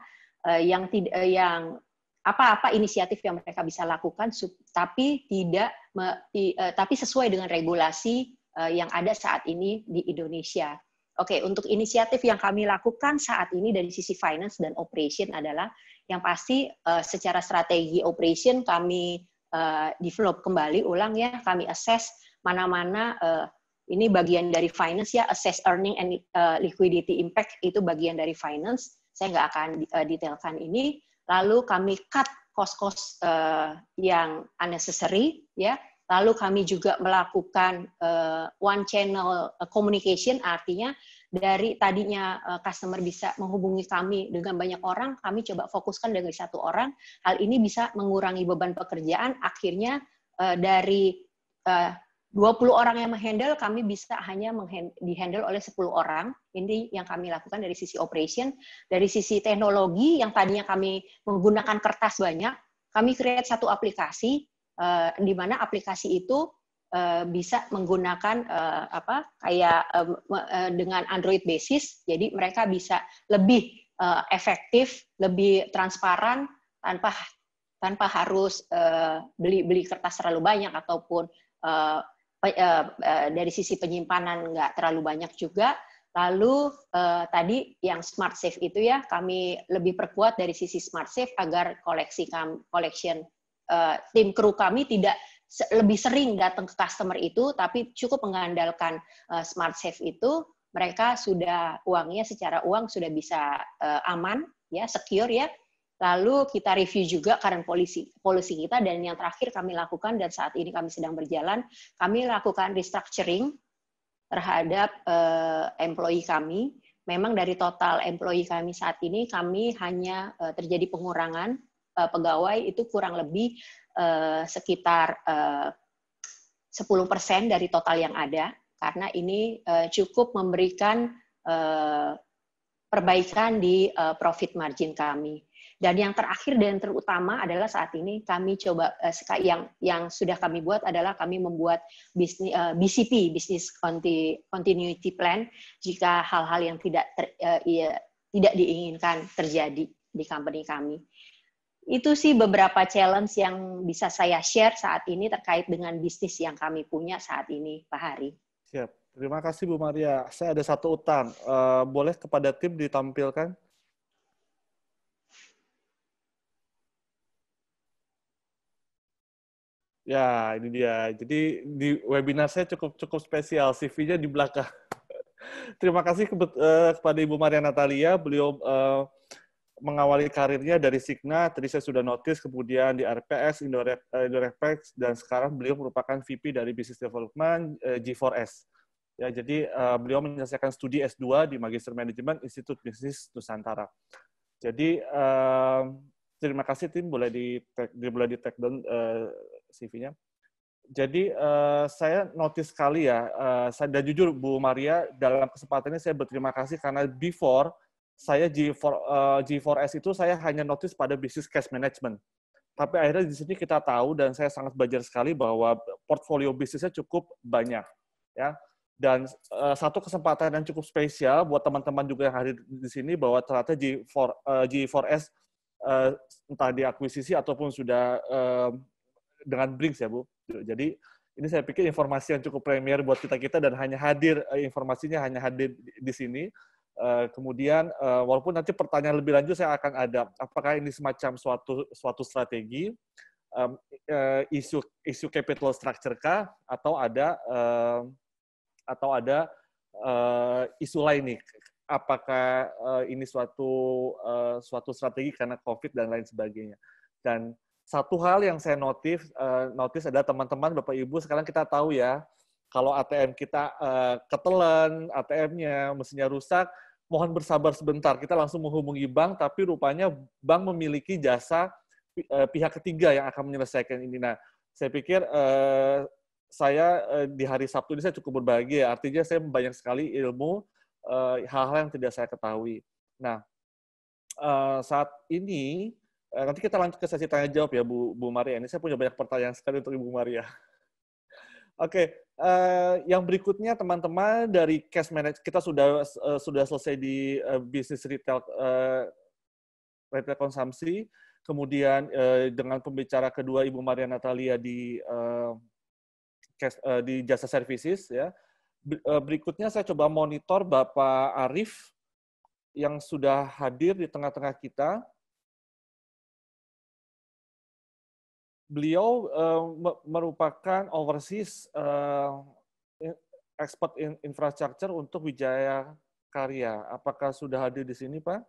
apa inisiatif yang mereka bisa lakukan, tapi tapi sesuai dengan regulasi yang ada saat ini di Indonesia. Oke, untuk inisiatif yang kami lakukan saat ini dari sisi finance dan operation adalah yang pasti secara strategi operation kami develop kembali ulang ya, kami assess mana-mana ini bagian dari finance ya, assess earning and liquidity impact itu bagian dari finance. Saya nggak akan detailkan ini. Lalu kami cut cost-cost yang unnecessary ya. Lalu kami juga melakukan one channel communication, artinya dari tadinya customer bisa menghubungi kami dengan banyak orang, kami coba fokuskan dengan 1 orang. Hal ini bisa mengurangi beban pekerjaan. Akhirnya dari 20 orang yang menghandle, kami bisa hanya dihandle oleh 10 orang. Ini yang kami lakukan dari sisi operation. Dari sisi teknologi, yang tadinya kami menggunakan kertas banyak, kami create satu aplikasi, di mana aplikasi itu bisa menggunakan dengan Android basis, jadi mereka bisa lebih efektif, lebih transparan tanpa harus beli kertas terlalu banyak ataupun dari sisi penyimpanan nggak terlalu banyak juga. Lalu tadi yang smart safe itu ya, kami lebih perkuat dari sisi smart safe agar collection tim kru kami tidak lebih sering datang ke customer itu, tapi cukup mengandalkan smart safe itu, mereka sudah uangnya secara uang sudah bisa aman, ya secure ya. Lalu kita review juga current policy kita, dan yang terakhir kami lakukan dan saat ini kami sedang berjalan, kami lakukan restructuring terhadap employee kami. Memang dari total employee kami saat ini, kami hanya terjadi pengurangan pegawai itu kurang lebih sekitar 10% dari total yang ada, karena ini cukup memberikan perbaikan di profit margin kami. Dan yang terakhir dan terutama adalah saat ini kami coba yang sudah kami buat adalah kami membuat BCP, Business Continuity Plan, jika hal-hal yang tidak diinginkan terjadi di company kami. Itu sih beberapa challenge yang bisa saya share saat ini terkait dengan bisnis yang kami punya saat ini, Pak Hari. Siap. Terima kasih Bu Maria. Saya ada satu utang. Boleh kepada tim ditampilkan? Ya, ini dia. Jadi di webinar saya cukup spesial, CV-nya di belakang. Terima kasih kepada Ibu Maria Natalia. Beliau mengawali karirnya dari Signa, tadi saya sudah notice, kemudian di RPS, Indorepex, dan sekarang beliau merupakan VP dari Business Development G4S. Ya, jadi beliau menyelesaikan studi S2 di Magister Manajemen Institut Bisnis Nusantara. Jadi terima kasih tim, boleh di tag down CV-nya. Jadi saya notice sekali ya, dan jujur Bu Maria, dalam kesempatan ini saya berterima kasih karena before saya G4S itu saya hanya notice pada bisnis cash management. Tapi akhirnya di sini kita tahu dan saya sangat belajar sekali bahwa portfolio bisnisnya cukup banyak, ya. Dan satu kesempatan yang cukup spesial buat teman-teman juga yang hadir di sini bahwa ternyata G4S entah diakuisisi ataupun sudah dengan Brinks ya Bu. Jadi ini saya pikir informasi yang cukup premier buat kita dan hanya hadir informasinya hanya hadir di sini. Kemudian walaupun nanti pertanyaan lebih lanjut saya akan ada, apakah ini semacam suatu strategi, isu capital structure kah, atau ada isu lain nih, apakah ini suatu strategi karena COVID dan lain sebagainya. Dan satu hal yang saya notice ada teman-teman, Bapak Ibu, sekarang kita tahu ya, kalau ATM kita ketelan, ATM-nya, mesinnya rusak, mohon bersabar sebentar. Kita langsung menghubungi bank, tapi rupanya bank memiliki jasa pihak ketiga yang akan menyelesaikan ini. Nah, saya pikir saya di hari Sabtu ini saya cukup berbahagia. Artinya saya banyak sekali ilmu, hal-hal yang tidak saya ketahui. Nah, saat ini, nanti kita lanjut ke sesi tanya-jawab ya, Bu Maria. Ini saya punya banyak pertanyaan sekali untuk Ibu Maria. Oke, yang berikutnya teman-teman dari cash management, kita sudah selesai di bisnis retail konsumsi, kemudian dengan pembicara kedua Ibu Maria Natalia di jasa services ya. Berikutnya saya coba monitor Bapak Arif yang sudah hadir di tengah-tengah kita. Beliau merupakan overseas expert infrastructure untuk Wijaya Karya. Apakah sudah hadir di sini, Pak?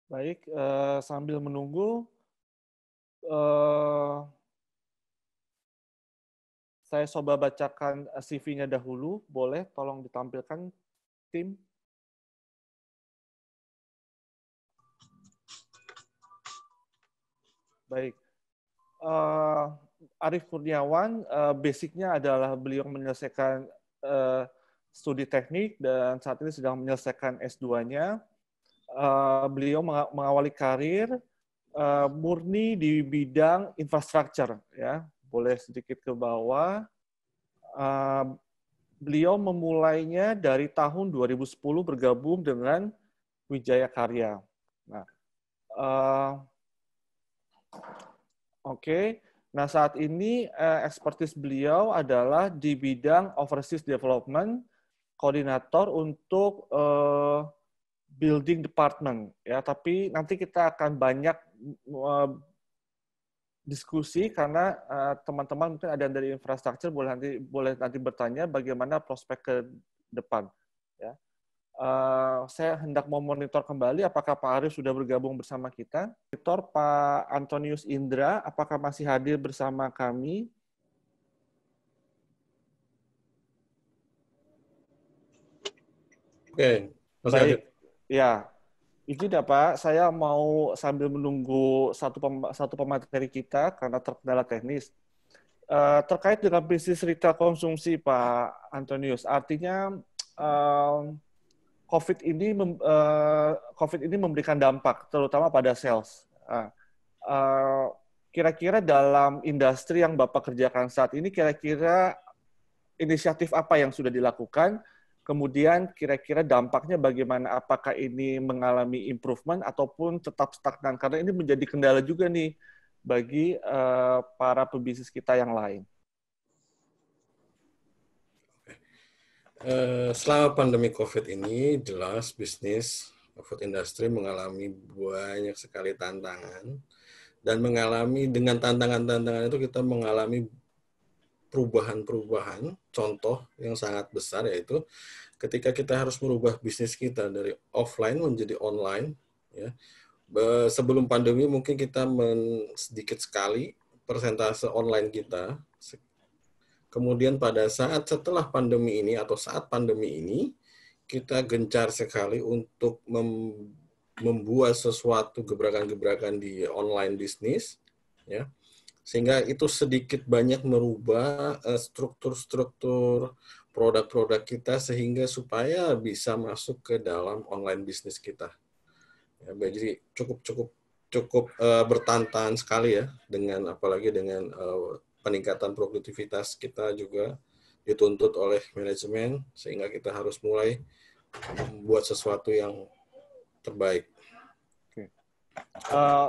Baik, sambil menunggu, saya coba bacakan CV-nya dahulu. Boleh tolong ditampilkan, tim? Baik. Arif Kurniawan, basicnya adalah beliau menyelesaikan studi teknik dan saat ini sedang menyelesaikan S2-nya. Beliau mengawali karir murni di bidang infrastruktur, ya. Boleh sedikit ke bawah. beliau memulainya dari tahun 2010 bergabung dengan Wijaya Karya. Nah, oke. Nah, saat ini expertise beliau adalah di bidang overseas development, koordinator untuk building department, ya. Tapi nanti kita akan banyak diskusi karena teman-teman mungkin ada yang dari infrastruktur boleh nanti bertanya bagaimana prospek ke depan, ya. Saya hendak memonitor kembali apakah Pak Arief sudah bergabung bersama kita. Monitor Pak Antonius Indra, apakah masih hadir bersama kami? Oke, masih Baik, hadir. ya. Izin ya Pak, saya mau sambil menunggu satu pemateri kita karena terkendala teknis. Terkait dengan bisnis retail konsumsi Pak Antonius, artinya COVID ini memberikan dampak, terutama pada sales. Kira-kira dalam industri yang Bapak kerjakan saat ini, kira-kira inisiatif apa yang sudah dilakukan? Kemudian kira-kira dampaknya bagaimana? Apakah ini mengalami improvement ataupun tetap stagnan? Karena ini menjadi kendala juga nih bagi para pebisnis kita yang lain. Selama pandemi COVID ini, jelas bisnis food industry mengalami banyak sekali tantangan, dan dengan tantangan-tantangan itu kita mengalami perubahan-perubahan. Contoh yang sangat besar yaitu ketika kita harus merubah bisnis kita dari offline menjadi online, ya. Sebelum pandemi mungkin kita sedikit sekali persentase online kita. Kemudian pada setelah pandemi ini atau saat pandemi ini, kita gencar sekali untuk membuat sesuatu gebrakan-gebrakan di online bisnis, ya, sehingga itu sedikit banyak merubah struktur-struktur produk-produk kita sehingga supaya bisa masuk ke dalam online bisnis kita. Ya, jadi cukup bertantangan sekali ya, apalagi dengan peningkatan produktivitas kita juga dituntut oleh manajemen, sehingga kita harus mulai membuat sesuatu yang terbaik.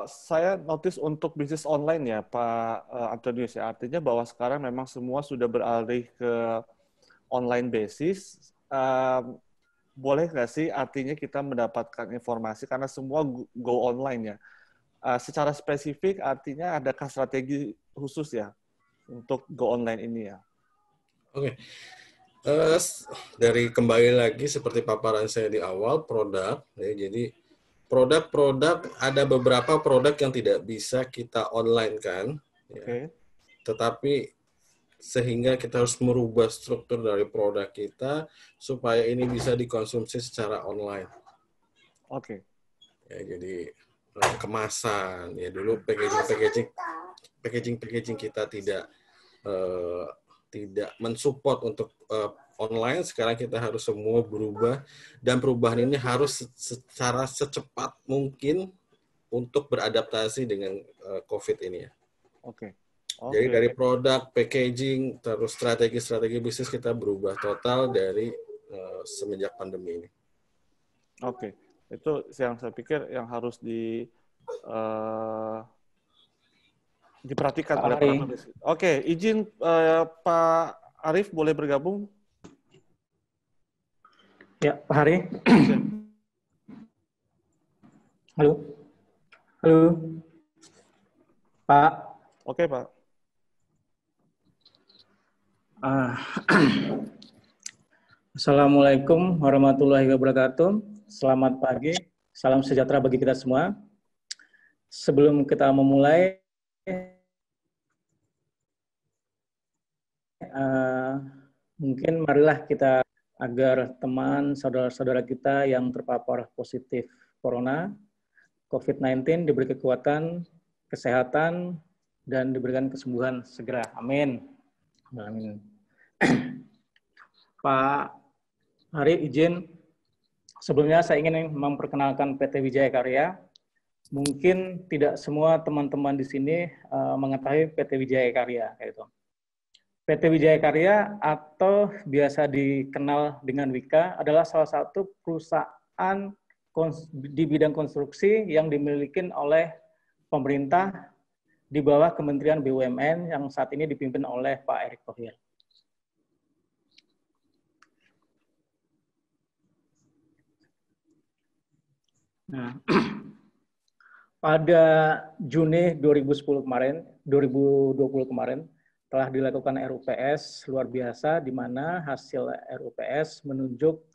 Saya notice untuk bisnis online ya Pak Antonius, ya, artinya bahwa sekarang memang semua sudah beralih ke online basis. Boleh nggak sih artinya kita mendapatkan informasi karena semua go online ya. Secara spesifik artinya adakah strategi khusus ya untuk go online ini ya? Oke. Dari kembali lagi seperti paparan saya di awal, produk, ya, jadi produk-produk, ada beberapa produk yang tidak bisa kita online kan, ya. Tetapi sehingga kita harus merubah struktur dari produk kita supaya ini bisa dikonsumsi secara online. Oke. Ya, jadi kemasan, ya, dulu packaging kita tidak mensupport untuk online. Sekarang kita harus semua berubah, dan perubahan ini harus secara secepat mungkin untuk beradaptasi dengan COVID ini ya. Oke. Jadi dari produk, packaging, terus strategi bisnis kita berubah total dari semenjak pandemi ini. Oke. Itu yang saya pikir yang harus diperhatikan oleh para pebisnis. Oke, izin Pak Arief boleh bergabung? Ya, Pak Hari. Halo. Halo. Pak. Oke, Pak. Assalamualaikum warahmatullahi wabarakatuh. Selamat pagi. Salam sejahtera bagi kita semua. Sebelum kita memulai, mungkin marilah kita agar teman, saudara-saudara kita yang terpapar positif corona, COVID-19 diberi kekuatan, kesehatan, dan diberikan kesembuhan segera. Amin. Amin. Pak Hari, izin sebelumnya saya ingin memperkenalkan PT Wijaya Karya. Mungkin tidak semua teman-teman di sini mengetahui PT Wijaya Karya. Gitu. PT Wijaya Karya atau biasa dikenal dengan Wika adalah salah satu perusahaan di bidang konstruksi yang dimiliki oleh pemerintah di bawah Kementerian BUMN yang saat ini dipimpin oleh Pak Erick Thohir. Nah, pada Juni 2020 kemarin telah dilakukan RUPS luar biasa, di mana hasil RUPS menunjuk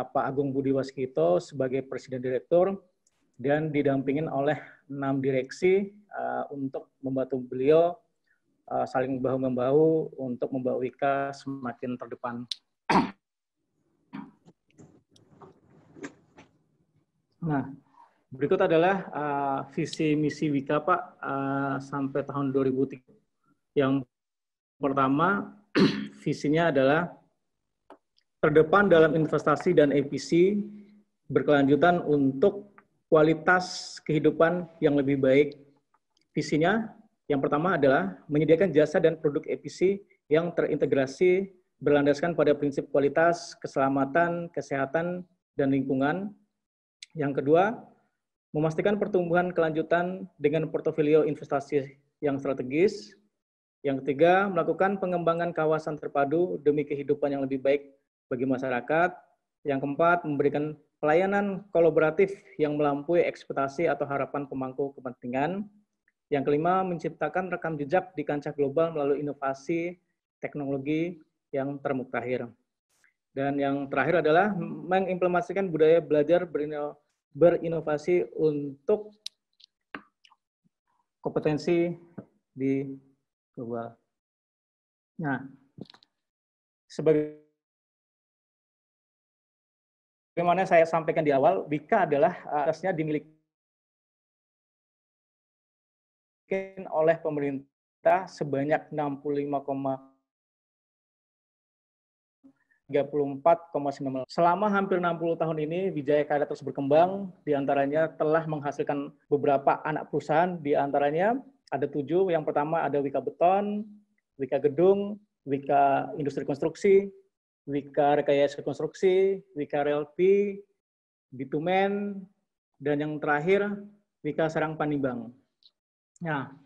Pak Agung Budi Waskito sebagai Presiden Direktur dan didampingin oleh 6 direksi untuk membantu beliau saling bahu-membahu untuk membawa Wika semakin terdepan. Nah, berikut adalah visi misi Wika, Pak, sampai tahun 2030. Yang pertama, visinya adalah terdepan dalam investasi dan EPC berkelanjutan untuk kualitas kehidupan yang lebih baik. Visinya yang pertama adalah menyediakan jasa dan produk EPC yang terintegrasi berlandaskan pada prinsip kualitas, keselamatan, kesehatan, dan lingkungan. Yang kedua, memastikan pertumbuhan kelanjutan dengan portofolio investasi yang strategis. Yang ketiga, melakukan pengembangan kawasan terpadu demi kehidupan yang lebih baik bagi masyarakat. Yang keempat, memberikan pelayanan kolaboratif yang melampaui ekspektasi atau harapan pemangku kepentingan. Yang kelima, menciptakan rekam jejak di kancah global melalui inovasi teknologi yang termutakhir. Dan yang terakhir adalah mengimplementasikan budaya belajar berinovasi untuk kompetensi di global. Nah, sebagaimana saya sampaikan di awal, Wika adalah asasnya dimiliki oleh pemerintah sebanyak 34,9. Selama hampir 60 tahun ini, Wijaya Karya terus berkembang, diantaranya telah menghasilkan beberapa anak perusahaan, diantaranya ada 7, yang pertama ada Wika Beton, Wika Gedung, Wika Industri Konstruksi, Wika Rekayasa Konstruksi, Wika Realty, Bitumen, dan yang terakhir Wika Serang Panimbang. Nah,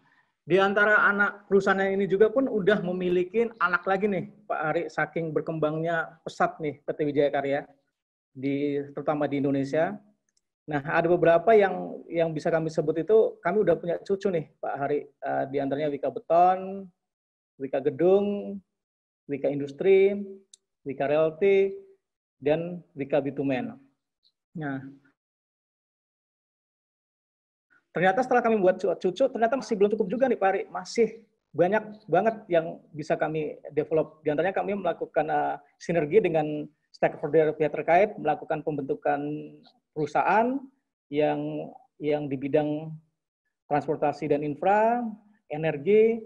di antara anak perusahaan ini juga pun udah memiliki anak lagi nih, Pak Ari, saking berkembangnya pesat nih PT Wijaya Karya, terutama di Indonesia. Nah, ada beberapa yang bisa kami sebut itu, kami udah punya cucu nih, Pak Hari. Di antaranya Wika Beton, Wika Gedung, Wika Industri, Wika Realty, dan Wika Bitumen. Nah, ternyata setelah kami buat cucu, ternyata masih belum cukup juga nih, Pak Ari. Masih banyak banget yang bisa kami develop. Di antaranya kami melakukan sinergi dengan stakeholder pihak terkait, melakukan pembentukan perusahaan yang di bidang transportasi dan infra, energi,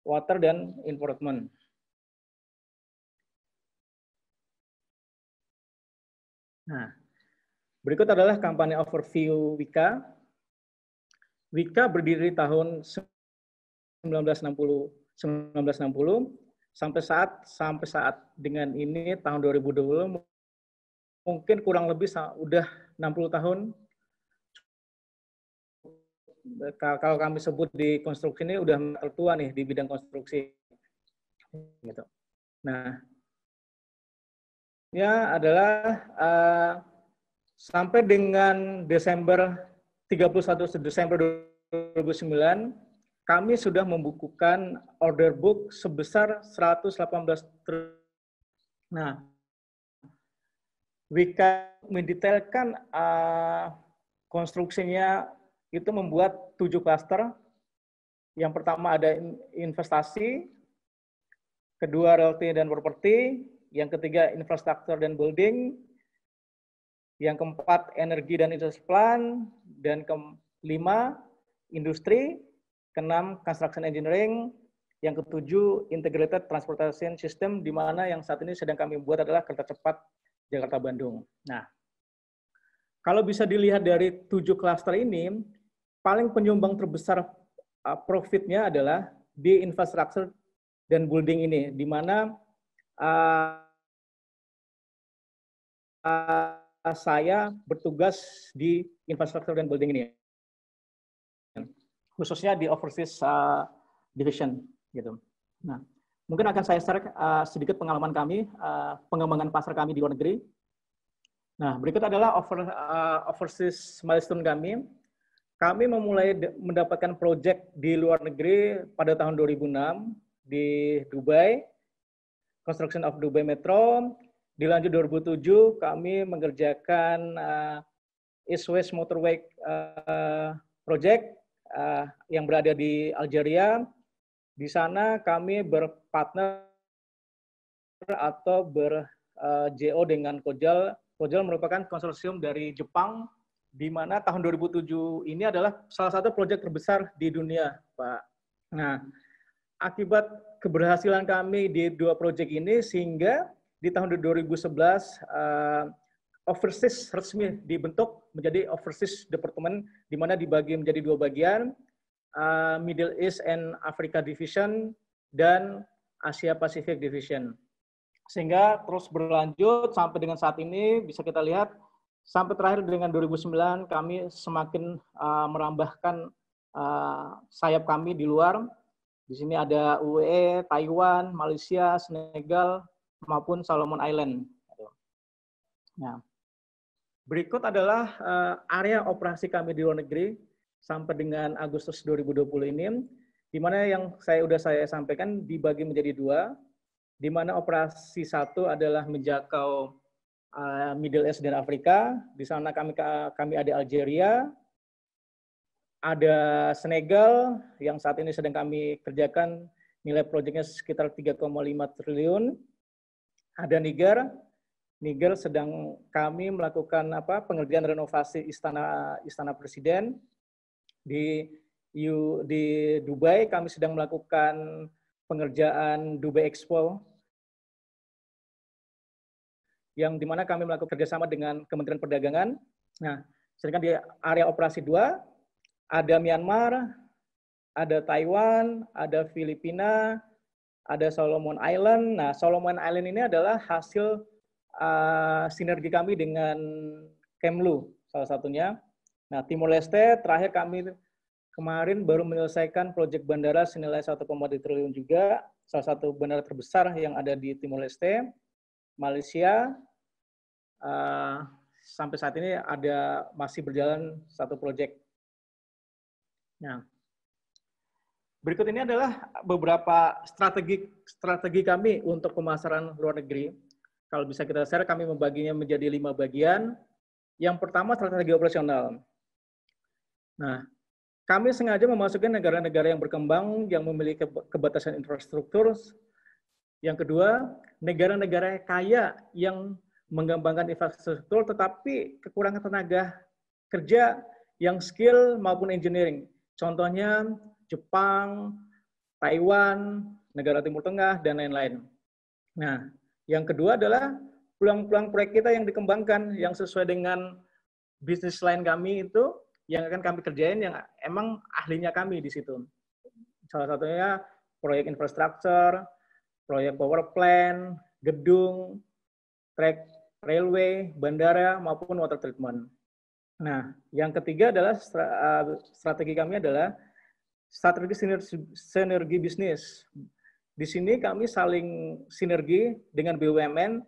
water, dan environment. Nah, berikut adalah kampanye overview Wika. Wika berdiri tahun 1960 sampai saat dengan ini tahun 2020 mungkin kurang lebih udah 60 tahun. Kalau kami sebut di konstruksi ini udah tertua nih di bidang konstruksi. Gitu. Nah, ya adalah sampai dengan 31 Desember 2009 kami sudah membukukan order book sebesar 118 triliun. Nah, Wika mendetailkan konstruksinya itu membuat 7 klaster. Yang pertama ada investasi, kedua realty dan properti, yang ketiga infrastruktur dan building, yang keempat energi dan industri plan, dan kelima industri, keenam construction engineering, yang ketujuh integrated transportation system, di mana yang saat ini sedang kami buat adalah kereta cepat Jakarta-Bandung. Nah, kalau bisa dilihat dari 7 klaster ini, paling penyumbang terbesar profitnya adalah di infrastruktur dan building ini, di mana saya bertugas di infrastruktur dan building ini, khususnya di overseas division gitu. Nah, mungkin akan saya share sedikit pengalaman kami, pengembangan pasar kami di luar negeri. Nah, berikut adalah overseas milestone kami. Kami memulai mendapatkan proyek di luar negeri pada tahun 2006 di Dubai, Construction of Dubai Metro. Dilanjut 2007, kami mengerjakan East-West Motorway Project yang berada di Algeria. Di sana kami berpartner atau ber-JO dengan Kojal. Kojal merupakan konsorsium dari Jepang, di mana tahun 2007 ini adalah salah satu proyek terbesar di dunia, Pak. Nah, akibat keberhasilan kami di dua proyek ini, sehingga di tahun 2011 overseas resmi dibentuk menjadi overseas department, di mana dibagi menjadi dua bagian, Middle East and Africa Division dan Asia Pacific Division. Sehingga terus berlanjut sampai dengan saat ini, bisa kita lihat sampai terakhir dengan 2009 kami semakin merambahkan sayap kami di luar. Di sini ada UAE, Taiwan, Malaysia, Senegal, maupun Solomon Island. Nah, berikut adalah area operasi kami di luar negeri sampai dengan Agustus 2020 ini, di mana yang saya sampaikan dibagi menjadi dua, di mana operasi satu adalah menjangkau Middle East dan Afrika. Di sana kami ada Algeria, ada Senegal yang saat ini sedang kami kerjakan, nilai proyeknya sekitar 3,5 triliun. Ada Niger sedang kami melakukan pengerjaan renovasi istana presiden. Di Dubai kami sedang melakukan pengerjaan Dubai Expo, yang dimana kami melakukan kerjasama dengan Kementerian Perdagangan. Nah, sedangkan di area operasi 2 ada Myanmar, ada Taiwan, ada Filipina, ada Solomon Island. Nah, Solomon Island ini adalah hasil sinergi kami dengan Kemlu salah satunya. Nah, Timor Leste terakhir kami kemarin baru menyelesaikan proyek bandara senilai 1,2 triliun juga, salah satu bandara terbesar yang ada di Timor Leste. Malaysia sampai saat ini masih berjalan satu proyek. Nah, berikut ini adalah beberapa strategi kami untuk pemasaran luar negeri. Kalau bisa kita share, kami membaginya menjadi 5 bagian. Yang pertama, strategi operasional. Nah, kami sengaja memasuki negara-negara yang berkembang yang memiliki keterbatasan infrastruktur. Yang kedua, negara-negara kaya yang mengembangkan infrastruktur tetapi kekurangan tenaga kerja yang skill maupun engineering. Contohnya Jepang, Taiwan, negara Timur Tengah, dan lain-lain. Nah, yang kedua adalah peluang-peluang proyek kita yang dikembangkan, yang sesuai dengan bisnis line kami itu, yang akan kami kerjain, yang emang ahlinya kami di situ. Salah satunya proyek infrastruktur, proyek power plant, gedung, track railway, bandara, maupun water treatment. Nah, yang ketiga adalah strategi kami adalah strategi sinergi bisnis. Di sini kami saling sinergi dengan BUMN,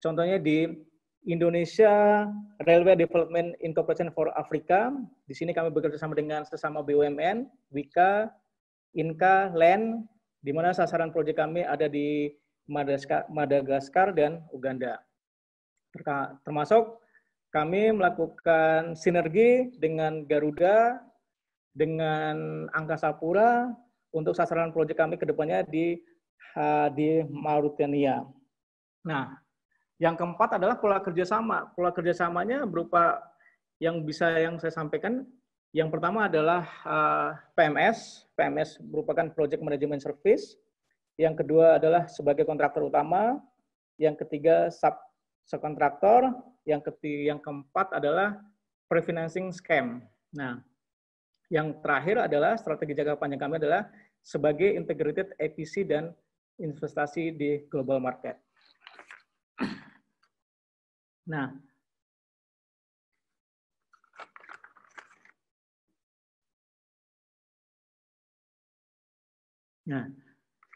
contohnya di Indonesia Railway Development Incorporation for Africa. Di sini kami bekerja sama dengan sesama BUMN, WIKA, INKA, LAN, di mana sasaran proyek kami ada di Madagaskar dan Uganda. Termasuk kami melakukan sinergi dengan Garuda, dengan Angkasa Pura, untuk sasaran proyek kami ke depannya di Mauritania. Nah, yang keempat adalah pola kerjasama. Pola kerjasamanya berupa yang saya sampaikan. Yang pertama adalah PMS. PMS merupakan Project Management Service. Yang kedua adalah sebagai kontraktor utama. Yang ketiga subkontraktor. Yang keempat adalah pre-financing scam. Nah, yang terakhir adalah strategi jangka panjang kami adalah sebagai integrated EPC dan investasi di global market. Nah,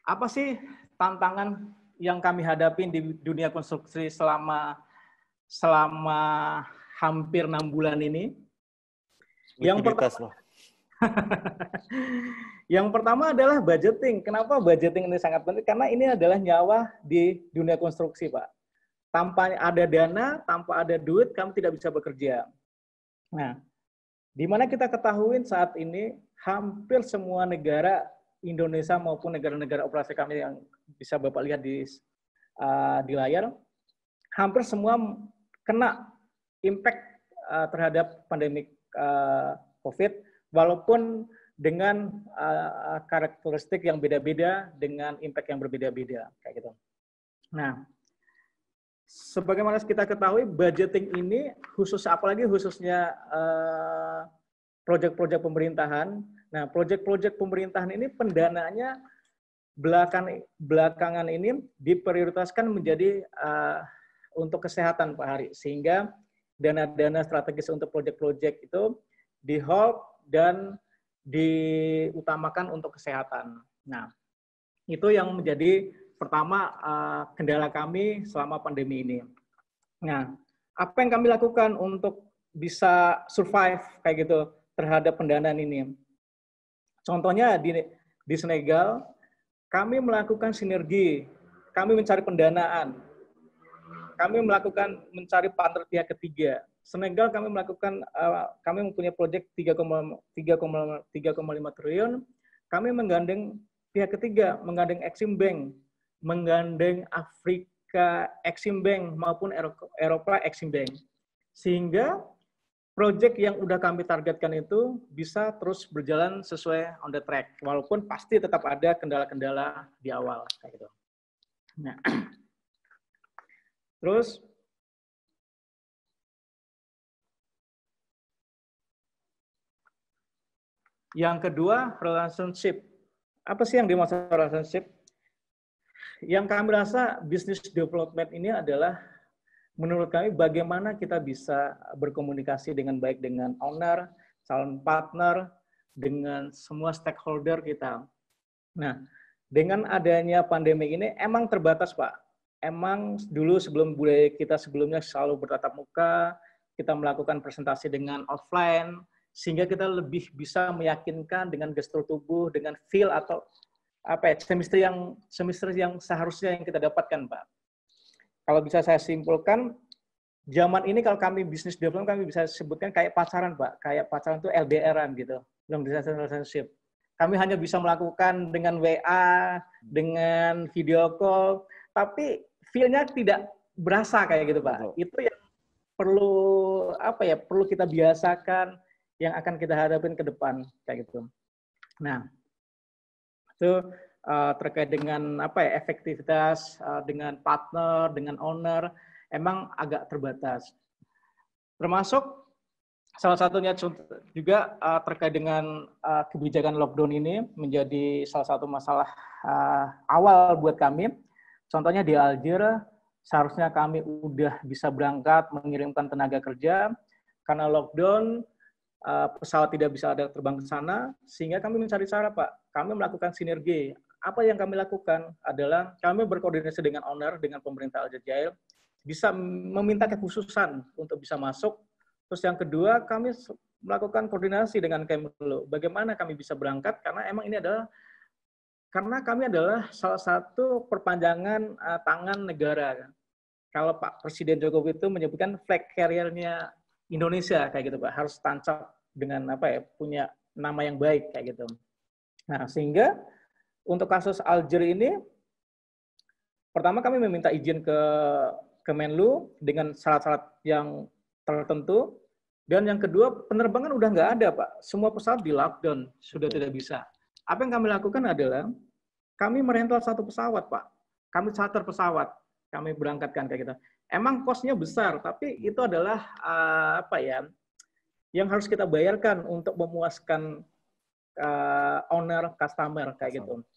apa sih tantangan yang kami hadapi di dunia konstruksi selama hampir 6 bulan ini? Yang pertama adalah budgeting. Kenapa budgeting ini sangat penting? Karena ini adalah nyawa di dunia konstruksi, Pak. Tanpa ada dana, tanpa ada duit, kami tidak bisa bekerja. Nah, di mana kita ketahui saat ini hampir semua negara Indonesia maupun negara-negara operasi kami yang bisa Bapak lihat di layar, hampir semua kena impact terhadap pandemi COVID, walaupun dengan karakteristik yang beda-beda, dengan impact yang berbeda-beda, kayak gitu. Nah, sebagaimana kita ketahui, budgeting ini apalagi khususnya proyek-proyek pemerintahan. Nah, proyek-proyek pemerintahan ini pendanaannya belakangan ini diprioritaskan menjadi untuk kesehatan, Pak Hari, sehingga dana-dana strategis untuk proyek-proyek itu di-hold dan diutamakan untuk kesehatan. Nah, itu yang menjadi pertama kendala kami selama pandemi ini. Nah, apa yang kami lakukan untuk bisa survive kayak gitu terhadap pendanaan ini? Contohnya di Senegal, kami melakukan sinergi, kami mencari pendanaan, kami mencari partner pihak ketiga. Senegal kami mempunyai proyek 3,5 triliun, kami menggandeng pihak ketiga, menggandeng Exim Bank, menggandeng Afrika Exim Bank maupun Eropa Exim Bank. Sehingga proyek yang udah kami targetkan itu bisa terus berjalan sesuai on the track, walaupun pasti tetap ada kendala-kendala di awal kayak gitu. Nah, terus yang kedua, relationship. Apa sih yang dimaksud relationship? Yang kami rasa business development ini adalah menurut kami bagaimana kita bisa berkomunikasi dengan baik dengan owner, calon partner, dengan semua stakeholder kita. Nah, dengan adanya pandemi ini emang terbatas, Pak. Emang dulu sebelum budaya kita sebelumnya selalu bertatap muka, kita melakukan presentasi dengan offline, sehingga kita lebih bisa meyakinkan dengan gestur tubuh, dengan feel atau chemistry yang seharusnya yang kita dapatkan, Pak. Kalau bisa saya simpulkan, zaman ini kalau kami bisnis development, kami bisa sebutkan kayak pacaran, Pak. Kayak pacaran itu LDR-an gitu, long distance relationship. Kami hanya bisa melakukan dengan WA, dengan video call, tapi feel-nya tidak berasa kayak gitu, Pak. Itu yang perlu kita biasakan, yang akan kita hadapin ke depan kayak gitu. Nah, itu terkait dengan efektivitas dengan partner, dengan owner, emang agak terbatas. Termasuk salah satunya juga terkait dengan kebijakan lockdown ini menjadi salah satu masalah awal buat kami. Contohnya di Algiers, seharusnya kami udah bisa berangkat mengirimkan tenaga kerja, karena lockdown pesawat tidak bisa ada terbang ke sana, sehingga kami mencari cara, Pak. Kami melakukan sinergi. Apa yang kami lakukan adalah kami berkoordinasi dengan owner, dengan pemerintah Aljazair, bisa meminta kekhususan untuk bisa masuk. Terus yang kedua, kami melakukan koordinasi dengan Kemlu. Bagaimana kami bisa berangkat, karena emang ini adalah, karena kami adalah salah satu perpanjangan tangan negara. Kalau Pak Presiden Jokowi itu menyebutkan flag carrier-nya Indonesia kayak gitu, Pak, harus tancap dengan punya nama yang baik kayak gitu. Nah, sehingga untuk kasus Algiers ini, pertama kami meminta izin ke Kemenlu dengan syarat-syarat yang tertentu, dan yang kedua penerbangan udah nggak ada, Pak. Semua pesawat di lockdown, sudah tidak bisa. Apa yang kami lakukan adalah kami merental satu pesawat, Pak. Kami charter pesawat, kami berangkatkan kayak gitu. Emang kosnya besar, tapi itu adalah yang harus kita bayarkan untuk memuaskan owner, customer kayak gitu.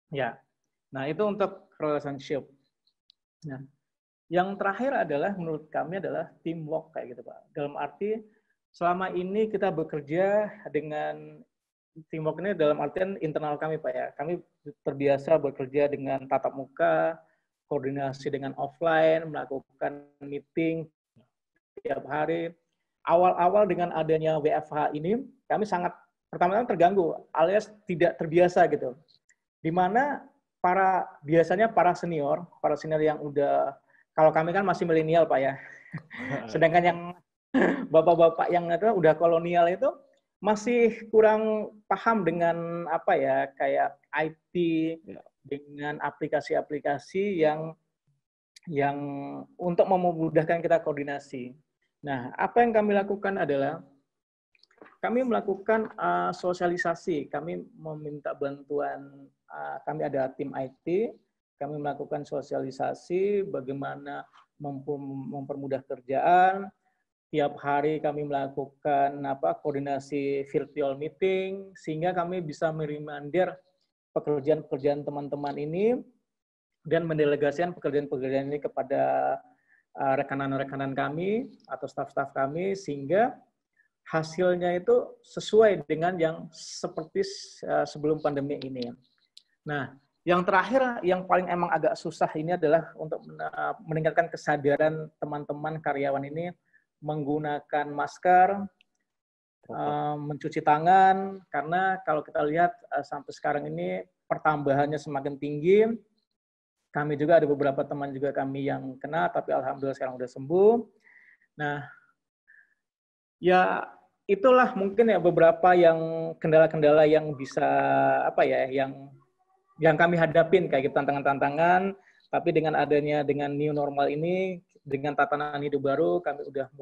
Ya. Nah, itu untuk relationship. Nah, yang terakhir adalah menurut kami adalah teamwork kayak gitu, Pak. Dalam arti selama ini kita bekerja dengan teamwork ini dalam artian internal kami, Pak ya. Kami terbiasa bekerja dengan tatap muka, koordinasi dengan offline, melakukan meeting tiap hari. Awal-awal dengan adanya WFH ini, kami sangat pertama-tama terganggu, alias tidak terbiasa gitu. Di mana biasanya para senior yang udah, kalau kami kan masih milenial Pak ya, sedangkan yang bapak-bapak yang itu udah kolonial itu masih kurang paham dengan apa ya, kayak IT, dengan aplikasi-aplikasi yang untuk memudahkan kita koordinasi. Nah, apa yang kami lakukan adalah kami melakukan sosialisasi. Kami meminta bantuan, kami ada tim IT, kami melakukan sosialisasi bagaimana mempermudah kerjaan. Tiap hari kami melakukan koordinasi virtual meeting, sehingga kami bisa mereminder pekerjaan-pekerjaan teman-teman ini dan mendelegasikan pekerjaan-pekerjaan ini kepada rekanan-rekanan kami atau staf-staf kami, sehingga hasilnya itu sesuai dengan yang seperti sebelum pandemi ini. Nah, yang terakhir, yang paling emang agak susah ini adalah untuk meningkatkan kesadaran teman-teman karyawan ini menggunakan masker, mencuci tangan, karena kalau kita lihat sampai sekarang ini pertambahannya semakin tinggi. Kami juga ada beberapa teman juga kami yang kena, tapi alhamdulillah sekarang udah sembuh. Nah, ya itulah mungkin ya beberapa yang kendala-kendala yang bisa yang kami hadapin kayak gitu, tantangan-tantangan. Tapi dengan new normal ini, dengan tatanan hidup baru, kami udah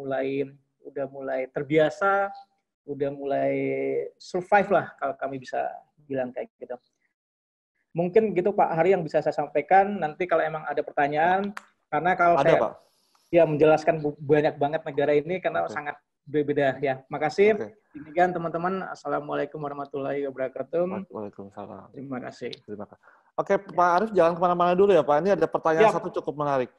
mulai terbiasa, udah mulai survive lah kalau kami bisa bilang kayak gitu. Mungkin gitu Pak Hari yang bisa saya sampaikan. Nanti kalau emang ada pertanyaan, karena kalau saya Pak. Ya menjelaskan banyak banget negara ini karena sangat berbeda ya. Makasih. Demikian teman-teman. Assalamualaikum warahmatullahi wabarakatuh. Waalaikumsalam. Terima kasih. Oke, Pak Arif jangan kemana-mana dulu ya Pak. Ini ada pertanyaan satu cukup menarik.